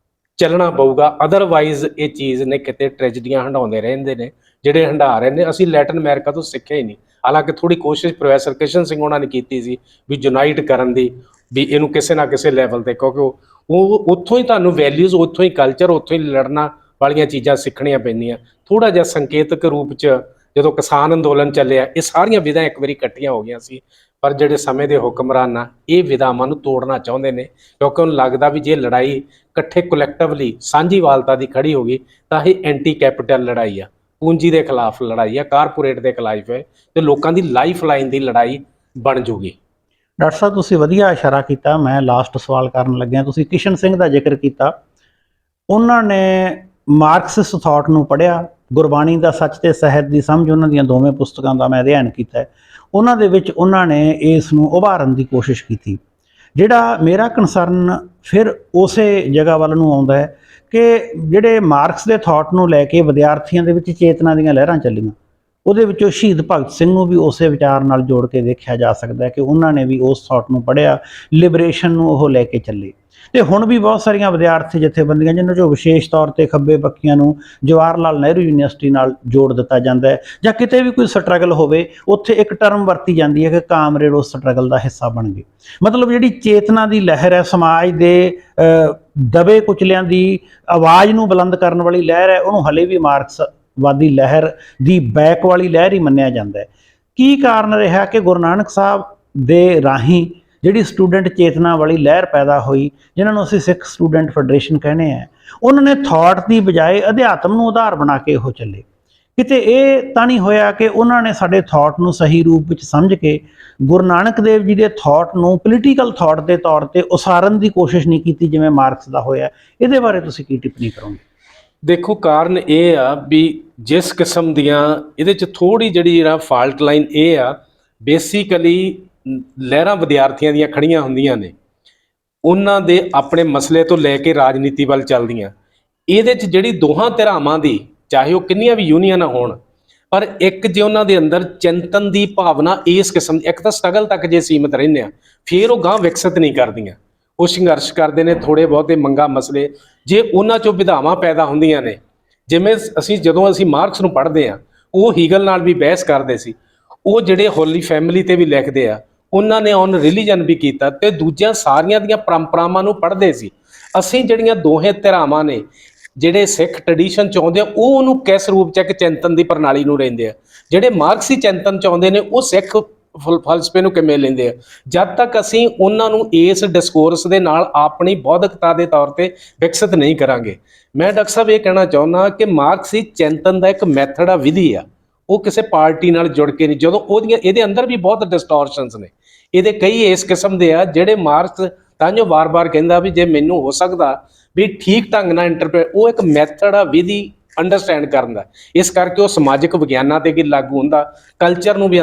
ਚੱਲਣਾ ਪਊਗਾ। ਅਦਰਵਾਈਜ਼ ਇਹ ਚੀਜ਼ ਨੇ ਕਿਤੇ ਟ੍ਰੈਜਡੀਆਂ ਹੰਢਾਉਂਦੇ ਰਹਿੰਦੇ ਨੇ, ਜਿਹੜੇ ਹੰਢਾ ਰਹੇ ਨੇ। ਅਸੀਂ ਲੈਟਿਨ ਅਮਰੀਕਾ ਤੋਂ ਸਿੱਖਿਆ ਹੀ ਨਹੀਂ। ਹਾਲਾਂਕਿ ਥੋੜ੍ਹੀ ਕੋਸ਼ਿਸ਼ ਪ੍ਰੋਫੈਸਰ ਕਿਸ਼ਨ ਸਿੰਘ ਉਹਨਾਂ ਨੇ ਕੀਤੀ ਸੀ ਵੀ ਯੂਨਾਈਟ ਕਰਨ ਦੀ, ਵੀ ਇਹਨੂੰ ਕਿਸੇ ਨਾ ਕਿਸੇ ਲੈਵਲ ਤੇ, ਕਿਉਂਕਿ ਉਹ ਉੱਥੋਂ ਹੀ ਤੁਹਾਨੂੰ ਵੈਲਿਊਜ਼, ਉੱਥੋਂ ਹੀ ਕਲਚਰ, ਉੱਥੋਂ ਹੀ ਲੜਨਾ ਵਾਲੀਆਂ ਚੀਜ਼ਾਂ ਸਿੱਖਣੀਆਂ ਪੈਂਦੀਆਂ। ਥੋੜ੍ਹਾ ਜਿਹਾ ਸੰਕੇਤਕ ਰੂਪ 'ਚ ਜਦੋਂ ਕਿਸਾਨ ਅੰਦੋਲਨ ਚੱਲਿਆ, ਇਹ ਸਾਰੀਆਂ ਵਿਧਾਂ ਇੱਕ ਵਾਰੀ ਇਕੱਠੀਆਂ ਹੋ ਗਈਆਂ ਸੀ, ਪਰ ਜਿਹੜੇ ਸਮੇਂ ਦੇ ਹੁਕਮਰਾਨ ਆ ਇਹ ਵਿਧਾਵਾਂ ਨੂੰ ਤੋੜਨਾ ਚਾਹੁੰਦੇ ਨੇ, ਕਿਉਂਕਿ ਉਹਨੂੰ ਲੱਗਦਾ ਵੀ ਜੇ ਲੜਾਈ ਇਕੱਠੇ ਕਲੈਕਟਿਵਲੀ ਸਾਂਝੀਵਾਲਤਾ ਦੀ ਖੜੀ ਹੋ ਗਈ ਤਾਂ ਇਹ ਐਂਟੀ ਕੈਪੀਟਲ ਲੜਾਈ ਆ, ਪੂੰਜੀ ਦੇ ਖਿਲਾਫ ਲੜਾਈ ਆ, ਕਾਰਪੋਰੇਟ ਦੇ ਖਿਲਾਫ ਹੈ, ਤੇ ਲੋਕਾਂ ਦੀ ਲਾਈਫ ਲਾਈਨ ਦੀ ਲੜਾਈ ਬਣ ਜੂਗੀ। ਡਾਕਟਰ ਸਾਹਿਬ, ਤੁਸੀਂ ਵਧੀਆ ਇਸ਼ਾਰਾ ਕੀਤਾ। ਮੈਂ ਲਾਸਟ ਸਵਾਲ ਕਰਨ ਲੱਗਿਆ, ਤੁਸੀਂ ਕਿਸ਼ਨ ਸਿੰਘ ਦਾ ਜ਼ਿਕਰ ਕੀਤਾ। ਉਹਨਾਂ ਨੇ ਮਾਰਕਸਿਸਟ ਥਾਟ ਨੂੰ ਪੜ੍ਹਿਆ, ਗੁਰਬਾਣੀ ਦਾ ਸੱਚ ਤੇ ਸਾਹਿਤ ਦੀ ਸਮਝ, ਉਹਨਾਂ ਦੀਆਂ ਦੋਵੇਂ ਪੁਸਤਕਾਂ ਦਾ ਮੈਂ ਅਧਿਐਨ ਕੀਤਾ। ਉਹਨਾਂ ਦੇ ਵਿੱਚ ਉਹਨਾਂ ਨੇ ਇਸ ਨੂੰ ਉਭਾਰਨ ਦੀ ਕੋਸ਼ਿਸ਼ ਕੀਤੀ। ਜਿਹੜਾ ਮੇਰਾ ਕੰਸਰਨ ਫਿਰ ਉਸੇ ਜਗ੍ਹਾ ਵੱਲ ਨੂੰ ਆਉਂਦਾ ਹੈ ਕਿ ਜਿਹੜੇ ਮਾਰਕਸ ਦੇ ਥਾਟ ਨੂੰ ਲੈ ਕੇ ਵਿਦਿਆਰਥੀਆਂ ਦੇ ਵਿੱਚ ਚੇਤਨਾ ਦੀਆਂ ਲਹਿਰਾਂ ਚੱਲੀਆਂ, ਉਹਦੇ ਵਿੱਚੋਂ ਸ਼ਹੀਦ ਭਗਤ ਸਿੰਘ ਨੂੰ ਵੀ ਉਸੇ ਵਿਚਾਰ ਨਾਲ ਜੋੜ ਕੇ ਦੇਖਿਆ ਜਾ ਸਕਦਾ ਹੈ ਕਿ ਉਹਨਾਂ ਨੇ ਵੀ ਉਸ ਥਾਟ ਨੂੰ ਪੜ੍ਹਿਆ, ਲਿਬਰੇਸ਼ਨ ਨੂੰ ਉਹ ਲੈ ਕੇ ਚੱਲੇ। ਤੇ ਹੁਣ ਵੀ ਬਹੁਤ ਸਾਰੀਆਂ ਵਿਦਿਆਰਥੀ ਜਥੇਬੰਦੀਆਂ, ਜਿਨ੍ਹਾਂ 'ਚੋਂ ਵਿਸ਼ੇਸ਼ ਤੌਰ ਤੇ ਖੱਬੇ ਪੱਖੀਆਂ ਨੂੰ ਜਵਾਹਰ ਲਾਲ ਨਹਿਰੂ ਯੂਨੀਵਰਸਿਟੀ ਨਾਲ ਜੋੜ ਦਿੱਤਾ ਜਾਂਦਾ ਹੈ, ਜਾਂ ਕਿਤੇ ਵੀ ਕੋਈ ਸਟਰਗਲ ਹੋਵੇ ਉੱਥੇ ਇੱਕ ਟਰਮ ਵਰਤੀ ਜਾਂਦੀ ਹੈ ਕਿ ਕਾਮਰੇਡ ਉਸ ਸਟਰਗਲ ਦਾ ਹਿੱਸਾ ਬਣ ਗਏ। ਮਤਲਬ ਜਿਹੜੀ ਚੇਤਨਾ ਦੀ ਲਹਿਰ ਹੈ, ਸਮਾਜ ਦੇ ਦਬੇ ਕੁਚਲਿਆਂ ਦੀ ਆਵਾਜ਼ ਨੂੰ ਬੁਲੰਦ ਕਰਨ ਵਾਲੀ ਲਹਿਰ ਹੈ, ਉਹਨੂੰ ਹਲੇ ਵੀ ਮਾਰਕਸਵਾਦੀ ਲਹਿਰ ਦੀ ਬੈਕ ਵਾਲੀ ਲਹਿਰ ਹੀ ਮੰਨਿਆ ਜਾਂਦਾ ਹੈ। ਕੀ ਕਾਰਨ ਰਿਹਾ ਕਿ ਗੁਰੂ ਨਾਨਕ ਸਾਹਿਬ ਦੇ ਰਾਹੀਂ ਜਿਹੜੀ ਸਟੂਡੈਂਟ ਚੇਤਨਾ ਵਾਲੀ ਲਹਿਰ ਪੈਦਾ ਹੋਈ, ਜਿਨ੍ਹਾਂ ਨੂੰ ਅਸੀਂ ਸਿੱਖ ਸਟੂਡੈਂਟ ਫੈਡਰੇਸ਼ਨ ਕਹਿੰਦੇ ਆ, ਉਹਨਾਂ ਨੇ ਥਾਟ ਦੀ ਬਜਾਏ ਅਧਿਆਤਮ ਨੂੰ ਆਧਾਰ ਬਣਾ ਕੇ ਉਹ ਚੱਲੇ? ਕਿਤੇ ਇਹ ਤਾਂ ਨਹੀਂ ਹੋਇਆ ਕਿ ਉਹਨਾਂ ਨੇ ਸਾਡੇ ਥਾਟ ਨੂੰ ਸਹੀ ਰੂਪ ਵਿੱਚ ਸਮਝ ਕੇ ਗੁਰੂ ਨਾਨਕ ਦੇਵ ਜੀ ਦੇ ਥਾਟ ਨੂੰ ਪੋਲੀਟੀਕਲ ਥਾਟ ਦੇ ਤੌਰ ਤੇ ਉਸਾਰਨ ਦੀ ਕੋਸ਼ਿਸ਼ ਨਹੀਂ ਕੀਤੀ ਜਿਵੇਂ ਮਾਰਕਸ ਦਾ ਹੋਇਆ? ਇਹਦੇ ਬਾਰੇ ਤੁਸੀਂ ਕੀ ਟਿੱਪਣੀ ਕਰੋਗੇ? ਦੇਖੋ, ਕਾਰਨ ਇਹ ਆ ਵੀ ਜਿਸ ਕਿਸਮ ਦੀਆਂ ਇਹਦੇ 'ਚ ਥੋੜ੍ਹੀ ਜਿਹੜਾ ਫਾਲਟ ਲਾਈਨ ਇਹ ਆ, ਬੇਸਿਕਲੀ ਲਹਿਰਾਂ ਵਿਦਿਆਰਥੀਆਂ ਦੀਆਂ ਖੜੀਆਂ ਹੁੰਦੀਆਂ ਨੇ, ਉਹਨਾਂ ਦੇ ਆਪਣੇ ਮਸਲੇ ਤੋਂ ਲੈ ਕੇ ਰਾਜਨੀਤੀ ਵੱਲ ਚੱਲਦੀਆਂ। ਇਹਦੇ 'ਚ ਜਿਹੜੀ ਦੋਹਾਂ ਧਿਰਾਵਾਂ ਦੀ, ਚਾਹੇ ਉਹ ਕਿੰਨੀਆਂ ਵੀ ਯੂਨੀਅਨ ਹੋਣ, ਪਰ ਇੱਕ ਜੇ ਉਹਨਾਂ ਦੇ ਅੰਦਰ ਚਿੰਤਨ ਦੀ ਭਾਵਨਾ ਇਸ ਕਿਸਮ ਦੀ, ਇੱਕ ਤਾਂ ਸਟਰਗਲ ਤੱਕ ਜੇ ਸੀਮਿਤ ਰਹਿੰਦੇ ਆ, ਫਿਰ ਉਹ ਗਾਂਹ ਵਿਕਸਿਤ ਨਹੀਂ ਕਰਦੀਆਂ। ਉਹ ਸੰਘਰਸ਼ ਕਰਦੇ ਨੇ ਥੋੜ੍ਹੇ ਬਹੁਤੇ ਮੰਗਾ ਮਸਲੇ, ਜੇ ਉਹਨਾਂ 'ਚੋਂ ਵਿਧਾਵਾਂ ਪੈਦਾ ਹੁੰਦੀਆਂ ਨੇ। ਜਿਵੇਂ ਜਦੋਂ ਅਸੀਂ ਮਾਰਕਸ ਨੂੰ ਪੜ੍ਹਦੇ ਹਾਂ, ਉਹ ਹੀਗਲ ਨਾਲ ਵੀ ਬਹਿਸ ਕਰਦੇ ਸੀ, ਉਹ ਜਿਹੜੇ ਹੋਲੀ ਫੈਮਿਲੀ ਤੇ ਵੀ ਲਿਖਦੇ ਆ, ਉਹਨਾਂ ਨੇ ਔਨ ਰਿਲੀਜਨ ਵੀ ਕੀਤਾ, ਤੇ ਦੂਜਿਆਂ ਸਾਰੀਆਂ ਦੀਆਂ ਪਰੰਪਰਾਵਾਂ ਨੂੰ ਪੜ੍ਹਦੇ ਸੀ। ਅਸੀਂ ਜਿਹੜੀਆਂ ਦੋਹੇ ਧਿਰਾਵਾਂ ਨੇ, ਜਿਹੜੇ ਸਿੱਖ ਟ੍ਰੈਡੀਸ਼ਨ ਚਾਹੁੰਦੇ ਆ, ਉਹ ਉਹਨੂੰ ਕਿਸ ਰੂਪ 'ਚ ਇੱਕ ਚਿੰਤਨ ਦੀ ਪ੍ਰਣਾਲੀ ਨੂੰ ਰਹਿੰਦੇ ਆ। ਜਿਹੜੇ ਮਾਰਕਸੀ ਚਿੰਤਨ ਚਾਹੁੰਦੇ ਨੇ, ਉਹ ਸਿੱਖ ਫਲਸਫੇ ਨੂੰ ਕਿਵੇਂ ਲੈਂਦੇ ਆ। ਜਦ ਤੱਕ ਅਸੀਂ ਉਹਨਾਂ ਨੂੰ ਇਸ ਡਿਸਕੋਰਸ ਦੇ ਨਾਲ ਆਪਣੀ ਬੌਧਿਕਤਾ ਦੇ ਤੌਰ ਤੇ ਵਿਕਸਿਤ ਨਹੀਂ ਕਰਾਂਗੇ। ਮੈਂ ਡਾਕਟਰ ਸਾਹਿਬ ਇਹ ਕਹਿਣਾ ਚਾਹੁੰਦਾ ਕਿ ਮਾਰਕਸੀ ਚਿੰਤਨ ਦਾ ਇੱਕ ਮੈਥਡ ਆ, ਵਿਧੀ ਆ, ਉਹ ਕਿਸੇ ਪਾਰਟੀ ਨਾਲ ਜੁੜ ਕੇ ਨਹੀਂ। ਜਦੋਂ ਇਹਦੇ ਅੰਦਰ ਵੀ ਬਹੁਤ ਡਿਸਟੋਰਸ਼ਨਸ ਨੇ, ਇਹਦੇ ਕਈ ਇਸ ਕਿਸਮ ਦੇ ਆ ਜਿਹੜੇ ਮਾਰਕਸ ਤਾਂਹੀਓ ਵਾਰ-ਵਾਰ ਕਹਿੰਦਾ ਵੀ ਜੇ ਮੈਨੂੰ ਹੋ ਸਕਦਾ ਵੀ ਠੀਕ ਢੰਗ ਨਾਲ ਇੰਟਰਪ੍ਰੀਟ, ਉਹ ਇੱਕ ਮੈਥਡ ਆ, ਵਿਧੀ ਅੰਡਰਸਟੈਂਡ ਕਰਨ ਦਾ। ਇਸ ਕਰਕੇ ਉਹ ਸਮਾਜਿਕ ਵਿਗਿਆਨਾਂ ਤੇ ਵੀ ਲਾਗੂ ਹੁੰਦਾ, ਕਲਚਰ ਨੂੰ ਵੀ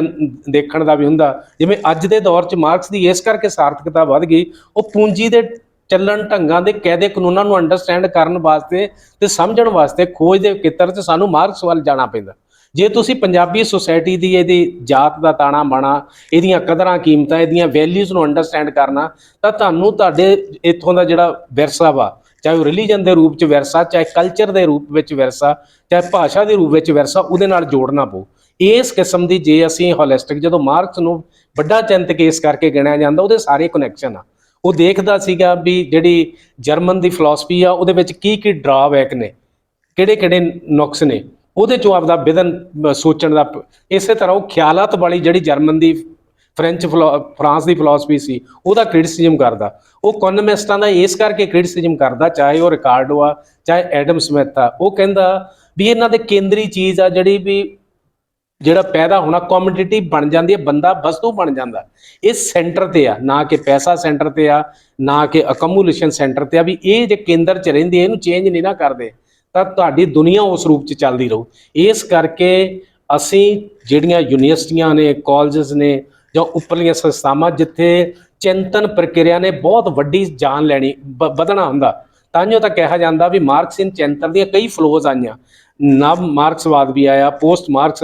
ਦੇਖਣ ਦਾ ਵੀ ਹੁੰਦਾ। ਜਿਵੇਂ ਅੱਜ ਦੇ ਦੌਰ 'ਚ ਮਾਰਕਸ ਦੀ ਇਸ ਕਰਕੇ ਸਾਰਥਕਤਾ ਵੱਧ ਗਈ, ਉਹ ਪੂੰਜੀ ਦੇ ਚੱਲਣ ਢੰਗਾਂ ਦੇ ਕਾਇਦੇ ਕਾਨੂੰਨਾਂ ਨੂੰ ਅੰਡਰਸਟੈਂਡ ਕਰਨ ਵਾਸਤੇ ਤੇ ਸਮਝਣ ਵਾਸਤੇ ਖੋਜ ਦੇ ਖੇਤਰ 'ਚ ਸਾਨੂੰ ਮਾਰਕਸ ਵੱਲ ਜਾਣਾ ਪੈਂਦਾ। ਜੇ ਤੁਸੀਂ ਪੰਜਾਬੀ ਸੁਸਾਇਟੀ ਦੀ ਇਹਦੀ ਜਾਤ ਦਾ ਤਾਣਾ ਬਾਣਾ, ਇਹਦੀਆਂ ਕਦਰਾਂ ਕੀਮਤਾਂ, ਇਹਦੀਆਂ ਵੈਲਿਊਜ਼ ਨੂੰ ਅੰਡਰਸਟੈਂਡ ਕਰਨਾ, ਤਾਂ ਤੁਹਾਨੂੰ ਤੁਹਾਡੇ ਇੱਥੋਂ ਦਾ ਜਿਹੜਾ ਵਿਰਸਾ ਵਾ, ਚਾਹੇ ਉਹ ਰਿਲੀਜਨ ਦੇ ਰੂਪ 'ਚ ਵਿਰਸਾ, ਚਾਹੇ ਕਲਚਰ ਦੇ ਰੂਪ ਵਿੱਚ ਵਿਰਸਾ, ਚਾਹੇ ਭਾਸ਼ਾ ਦੇ ਰੂਪ ਵਿੱਚ ਵਿਰਸਾ, ਉਹਦੇ ਨਾਲ ਜੋੜਨਾ ਪਊ। ਇਸ ਕਿਸਮ ਦੀ ਜੇ ਅਸੀਂ ਹੋਲਿਸਟਿਕ, ਜਦੋਂ ਮਾਰਕਸ ਨੂੰ ਵੱਡਾ ਚਿੰਤਕ ਇਸ ਕਰਕੇ ਗਿਣਿਆ ਜਾਂਦਾ, ਉਹਦੇ ਸਾਰੇ ਕਨੈਕਸ਼ਨ ਆ। ਉਹ ਦੇਖਦਾ ਸੀਗਾ ਵੀ ਜਿਹੜੀ ਜਰਮਨ ਦੀ ਫਿਲਾਸਫੀ ਆ, ਉਹਦੇ ਵਿੱਚ ਕੀ ਕੀ ਡਰਾਬੈਕ ਨੇ, ਕਿਹੜੇ ਕਿਹੜੇ ਨੁਕਸ ਨੇ, ਉਹਦੇ 'ਚੋਂ ਆਪਦਾ ਵਿਧਨ ਸੋਚਣ ਦਾ। ਇਸੇ ਤਰ੍ਹਾਂ ਉਹ ਖਿਆਲਾਤ ਵਾਲੀ ਜਿਹੜੀ ਜਰਮਨ ਦੀ ਫਰਾਂਸ ਦੀ ਫਿਲਾਸਫੀ ਸੀ, ਉਹਦਾ ਕ੍ਰਿਟਿਸਿਜ਼ਮ ਕਰਦਾ। ਉਹ ਇਕੋਨੋਮਿਸਟਾਂ ਦਾ ਇਸ ਕਰਕੇ ਕ੍ਰਿਟਿਸਿਜ਼ਮ ਕਰਦਾ, ਚਾਹੇ ਉਹ ਰਿਕਾਰਡੋ ਆ, ਚਾਹੇ ਐਡਮ ਸਮਿਥ ਆ। ਉਹ ਕਹਿੰਦਾ ਵੀ ਇਹਨਾਂ ਦੇ ਕੇਂਦਰੀ ਚੀਜ਼ ਆ ਜਿਹੜਾ ਪੈਦਾ ਹੋਣਾ, ਕਮੋਡਿਟੀ ਬਣ ਜਾਂਦੀ ਹੈ, ਬੰਦਾ ਵਸਤੂ ਬਣ ਜਾਂਦਾ। ਇਹ ਸੈਂਟਰ ਤੇ ਆ, ਨਾ ਕਿ ਪੈਸਾ ਸੈਂਟਰ ਤੇ ਆ, ਨਾ ਕਿ ਅਕਮੂਲੇਸ਼ਨ ਸੈਂਟਰ ਤੇ ਆ। ਵੀ ਇਹ ਜੇ ਕੇਂਦਰ 'ਚ ਰਹਿੰਦੀ ਹੈ, ਇਹਨੂੰ ਚੇਂਜ ਨਹੀਂ ਨਾ ਕਰਦੇ, ਤਾਂ ਤੁਹਾਡੀ ਦੁਨੀਆ ਉਸ ਰੂਪ 'ਚ ਚੱਲਦੀ ਰਹੂ। ਇਸ ਕਰਕੇ ਅਸੀਂ ਜਿਹੜੀਆਂ ਯੂਨੀਵਰਸਿਟੀਆਂ ਨੇ, ਕਾਲਜਸ ਨੇ ਜਾਂ ਉੱਪਰਲੀਆਂ ਸੰਸਥਾਵਾਂ ਜਿੱਥੇ ਚਿੰਤਨ ਪ੍ਰਕਿਰਿਆ ਨੇ ਬਹੁਤ ਵੱਡੀ ਜਾਨ ਲੈਣੀ ਵਧਣਾ ਹੁੰਦਾ, ਤਾਂਹੀਓ ਤਾਂ ਕਿਹਾ ਜਾਂਦਾ ਵੀ ਮਾਰਕਸਿਨ ਚਿੰਤਨ ਦੀਆਂ ਕਈ ਫਲੋਜ਼ ਆਈਆਂ। ਨਵ ਮਾਰਕਸਵਾਦ ਵੀ ਆਇਆ, ਪੋਸਟ ਮਾਰਕਸ,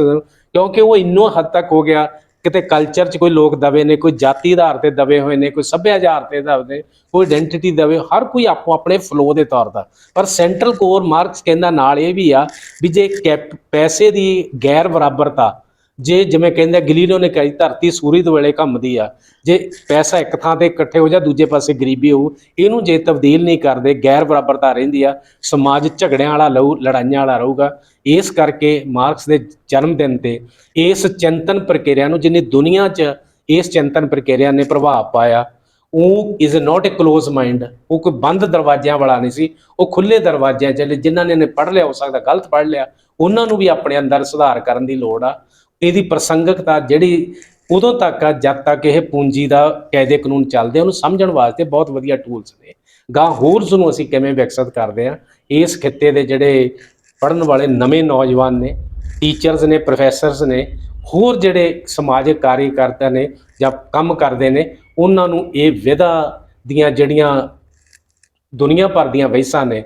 ਕਿਉਂਕਿ ਉਹ ਇੰਨੋਂ ਹੱਦ ਤੱਕ ਹੋ ਗਿਆ, ਕਿਤੇ ਕਲਚਰ 'ਚ ਕੋਈ ਲੋਕ ਦਬੇ ਨੇ, ਕੋਈ ਜਾਤੀ ਆਧਾਰ 'ਤੇ ਦਬੇ ਹੋਏ ਨੇ, ਕੋਈ ਸੱਭਿਆਚਾਰ 'ਤੇ ਦਬੇ, ਕੋਈ ਆਇਡੈਂਟੀਟੀ ਦਬੇ, ਹਰ ਕੋਈ ਆਪੋ ਆਪਣੇ ਫਲੋ ਦੇ ਤੌਰ ਦਾ। ਪਰ ਸੈਂਟਰਲ ਕੋਰ ਮਾਰਕਸ ਕਹਿੰਦਾ ਨਾਲ ਇਹ ਵੀ ਆ ਵੀ ਜੇ ਪੈਸੇ ਦੀ ਗੈਰ ਬਰਾਬਰਤਾ, ਜੇ ਜਿਵੇਂ ਕਹਿੰਦੇ ਗਲੀਲੀਓ ਨੇ ਕਹੀ ਧਰਤੀ ਸੂਰਜ ਵੇਲੇ ਘੁੰਮਦੀ ਆ, ਜੇ ਪੈਸਾ ਇੱਕ ਥਾਂ ਤੇ ਇਕੱਠੇ ਹੋ ਜਾ, ਦੂਜੇ ਪਾਸੇ ਗਰੀਬੀ ਹੋਊ, ਇਹਨੂੰ ਜੇ ਤਬਦੀਲ ਨਹੀਂ ਕਰਦੇ, ਗੈਰ ਬਰਾਬਰਤਾ ਰਹਿੰਦੀ ਆ, ਸਮਾਜ ਝਗੜਿਆਂ ਵਾਲਾ ਲਊ, ਲੜਾਈਆਂ ਵਾਲਾ ਰਹੂਗਾ। ਇਸ ਕਰਕੇ ਮਾਰਕਸ ਦੇ ਜਨਮ ਦਿਨ ਤੇ ਇਸ ਚਿੰਤਨ ਪ੍ਰਕਿਰਿਆ ਨੂੰ, ਜਿੰਨੀ ਦੁਨੀਆ 'ਚ ਇਸ ਚਿੰਤਨ ਪ੍ਰਕਿਰਿਆ ਨੇ ਪ੍ਰਭਾਵ ਪਾਇਆ, ਉਹ is not A close mind, ਉਹ ਕੋਈ ਬੰਦ ਦਰਵਾਜ਼ਿਆਂ ਵਾਲਾ ਨਹੀਂ ਸੀ, ਉਹ ਖੁੱਲ੍ਹੇ ਦਰਵਾਜ਼ਿਆਂ 'ਚ ਜਿਨ੍ਹਾਂ ਨੇ ਪੜ੍ਹ ਲਿਆ, ਹੋ ਸਕਦਾ ਗਲਤ ਪੜ੍ਹ ਲਿਆ, ਉਹਨਾਂ ਨੂੰ ਵੀ ਆਪਣੇ ਅੰਦਰ ਸੁਧਾਰ ਕਰਨ ਦੀ ਲੋੜ ਆ। ਇਹਦੀ ਪ੍ਰਸੰਗਕਤਾ ਜਿਹੜੀ ਉਦੋਂ ਤੱਕ ਆ ਜਦ ਤੱਕ ਇਹ ਪੂੰਜੀ ਦਾ ਕਾਇਦੇ ਕਾਨੂੰਨ ਚੱਲਦੇ, ਉਹਨੂੰ ਸਮਝਣ ਵਾਸਤੇ ਬਹੁਤ ਵਧੀਆ ਟੂਲਸ ਨੇ। ਗਾਂ ਹੋਰ ਨੂੰ ਅਸੀਂ ਕਿਵੇਂ ਵਿਕਸਿਤ ਕਰਦੇ ਹਾਂ, ਇਸ ਖਿੱਤੇ ਦੇ ਜਿਹੜੇ ਪੜ੍ਹਨ ਵਾਲੇ ਨਵੇਂ ਨੌਜਵਾਨ ਨੇ, ਟੀਚਰਸ ਨੇ, ਪ੍ਰੋਫੈਸਰਸ ਨੇ, ਹੋਰ ਜਿਹੜੇ ਸਮਾਜਿਕ ਕਾਰਜਕਰਤਾ ਨੇ ਜਾਂ ਕੰਮ ਕਰਦੇ ਨੇ, ਉਹਨਾਂ ਨੂੰ ਇਹ ਵਿਧਾ ਦੀਆਂ ਜਿਹੜੀਆਂ ਦੁਨੀਆ ਭਰ ਦੀਆਂ ਵਹਿਸਾਂ ਨੇ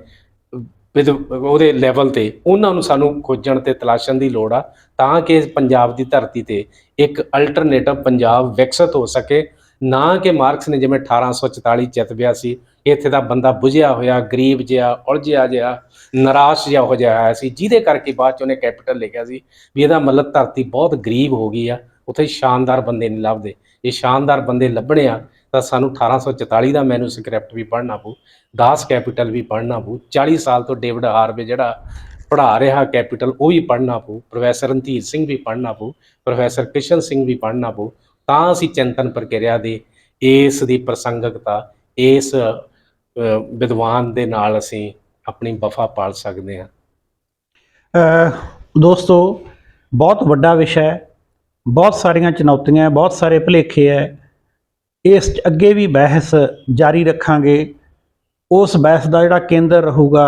ਉਹਦੇ ਲੈਵਲ 'ਤੇ, ਉਹਨਾਂ ਨੂੰ ਸਾਨੂੰ ਖੋਜਣ ਅਤੇ ਤਲਾਸ਼ਣ ਦੀ ਲੋੜ ਆ, ਤਾਂ ਕਿ ਪੰਜਾਬ ਦੀ ਧਰਤੀ 'ਤੇ ਇੱਕ ਅਲਟਰਨੇਟਿਵ ਪੰਜਾਬ ਵਿਕਸਿਤ ਹੋ ਸਕੇ। ਨਾ ਕਿ ਮਾਰਕਸ ਨੇ ਜਿਵੇਂ 1844 ਚਿਤਵਿਆ ਸੀ, ਇੱਥੇ ਦਾ ਬੰਦਾ ਬੁਝਿਆ ਹੋਇਆ, ਗਰੀਬ ਜਿਹਾ, ਉਲਝਿਆ ਜਿਹਾ, ਨਿਰਾਸ਼ ਜਿਹਾ ਹੋ ਜਿਹਾ ਆਇਆ ਸੀ, ਜਿਹਦੇ ਕਰਕੇ ਬਾਅਦ 'ਚ ਉਹਨੇ ਕੈਪੀਟਲ ਲਿਖਿਆ ਸੀ ਵੀ ਇਹਦਾ ਮਤਲਬ ਧਰਤੀ ਬਹੁਤ ਗਰੀਬ ਹੋ ਗਈ ਆ, ਉੱਥੇ ਸ਼ਾਨਦਾਰ ਬੰਦੇ ਨਹੀਂ ਲੱਭਦੇ। ਇਹ ਸ਼ਾਨਦਾਰ ਬੰਦੇ ਲੱਭਣੇ ਆ ਤਾਂ ਸਾਨੂੰ 1844 ਦਾ ਮੈਨੂਸਕ੍ਰਿਪਟ ਵੀ ਪੜ੍ਹਨਾ ਪਊ, ਦਾਸ ਕੈਪੀਟਲ ਵੀ ਪੜ੍ਹਨਾ ਪਊ, 40 ਸਾਲ ਤੋਂ ਡੇਵਿਡ ਹਾਰਵੇ ਜਿਹੜਾ ਪੜ੍ਹਾ ਰਿਹਾ ਕੈਪੀਟਲ, ਉਹ ਵੀ ਪੜ੍ਹਨਾ ਪਊ, ਪ੍ਰੋਫੈਸਰ ਰਣਧੀਰ ਸਿੰਘ ਵੀ ਪੜ੍ਹਨਾ ਪਊ, ਪ੍ਰੋਫੈਸਰ ਕ੍ਰਿਸ਼ਨ ਸਿੰਘ ਵੀ ਪੜ੍ਹਨਾ ਪਊ, ਤਾਂ ਅਸੀਂ ਚਿੰਤਨ ਪ੍ਰਕਿਰਿਆ ਦੀ ਇਸ ਦੀ ਪ੍ਰਸੰਗਕਤਾ, ਇਸ ਵਿਦਵਾਨ ਦੇ ਨਾਲ ਅਸੀਂ ਆਪਣੀ ਵਫਾ ਪਾਲ ਸਕਦੇ ਹਾਂ। ਦੋਸਤੋ, ਬਹੁਤ ਵੱਡਾ ਵਿਸ਼ਾ ਹੈ, ਬਹੁਤ ਸਾਰੀਆਂ ਚੁਣੌਤੀਆਂ, ਬਹੁਤ ਸਾਰੇ ਭੁਲੇਖੇ ਹੈ। ਇਸ 'ਚ ਅੱਗੇ ਵੀ ਬਹਿਸ ਜਾਰੀ ਰੱਖਾਂਗੇ। ਉਸ ਬਹਿਸ ਦਾ ਜਿਹੜਾ ਕੇਂਦਰ ਰਹੂਗਾ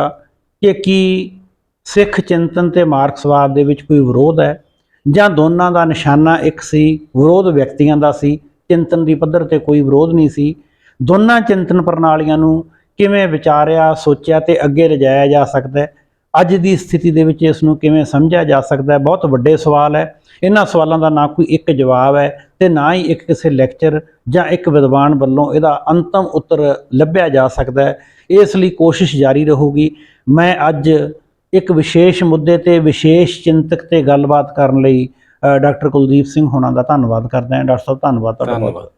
ਕਿ ਕੀ ਸਿੱਖ ਚਿੰਤਨ ਅਤੇ ਮਾਰਕਸਵਾਦ ਦੇ ਵਿੱਚ ਕੋਈ ਵਿਰੋਧ ਹੈ, ਜਾਂ ਦੋਨਾਂ ਦਾ ਨਿਸ਼ਾਨਾ ਇੱਕ ਸੀ, ਵਿਰੋਧ ਵਿਅਕਤੀਆਂ ਦਾ ਸੀ, ਚਿੰਤਨ ਦੀ ਪੱਧਰ 'ਤੇ ਕੋਈ ਵਿਰੋਧ ਨਹੀਂ ਸੀ। ਦੋਨਾਂ ਚਿੰਤਨ ਪ੍ਰਣਾਲੀਆਂ ਨੂੰ ਕਿਵੇਂ ਵਿਚਾਰਿਆ, ਸੋਚਿਆ ਅਤੇ ਅੱਗੇ ਲਿਜਾਇਆ ਜਾ ਸਕਦਾ ਹੈ, ਅੱਜ ਦੀ ਸਥਿਤੀ ਦੇ ਵਿੱਚ ਇਸ ਨੂੰ ਕਿਵੇਂ ਸਮਝਿਆ ਜਾ ਸਕਦਾ ਹੈ, ਬਹੁਤ ਵੱਡੇ ਸਵਾਲ ਹੈ। ਇਹਨਾਂ ਸਵਾਲਾਂ ਦਾ ਨਾ ਕੋਈ ਇੱਕ ਜਵਾਬ ਹੈ ਅਤੇ ਨਾ ਹੀ ਇੱਕ ਕਿਸੇ ਲੈਕਚਰ ਜਾਂ ਇੱਕ ਵਿਦਵਾਨ ਵੱਲੋਂ ਇਹਦਾ ਅੰਤਮ ਉੱਤਰ ਲੱਭਿਆ ਜਾ ਸਕਦਾ ਹੈ। ਇਸ ਲਈ ਕੋਸ਼ਿਸ਼ ਜਾਰੀ ਰਹੂਗੀ। ਮੈਂ ਅੱਜ ਇੱਕ ਵਿਸ਼ੇਸ਼ ਮੁੱਦੇ 'ਤੇ, ਵਿਸ਼ੇਸ਼ ਚਿੰਤਕ 'ਤੇ ਗੱਲਬਾਤ ਕਰਨ ਲਈ ਡਾਕਟਰ ਕੁਲਦੀਪ ਸਿੰਘ ਹੋਣਾ ਦਾ ਧੰਨਵਾਦ ਕਰਦਾ ਹਾਂ। ਡਾਕਟਰ ਸਾਹਿਬ, ਧੰਨਵਾਦ ਤੁਹਾਡਾ ਬਹੁਤ।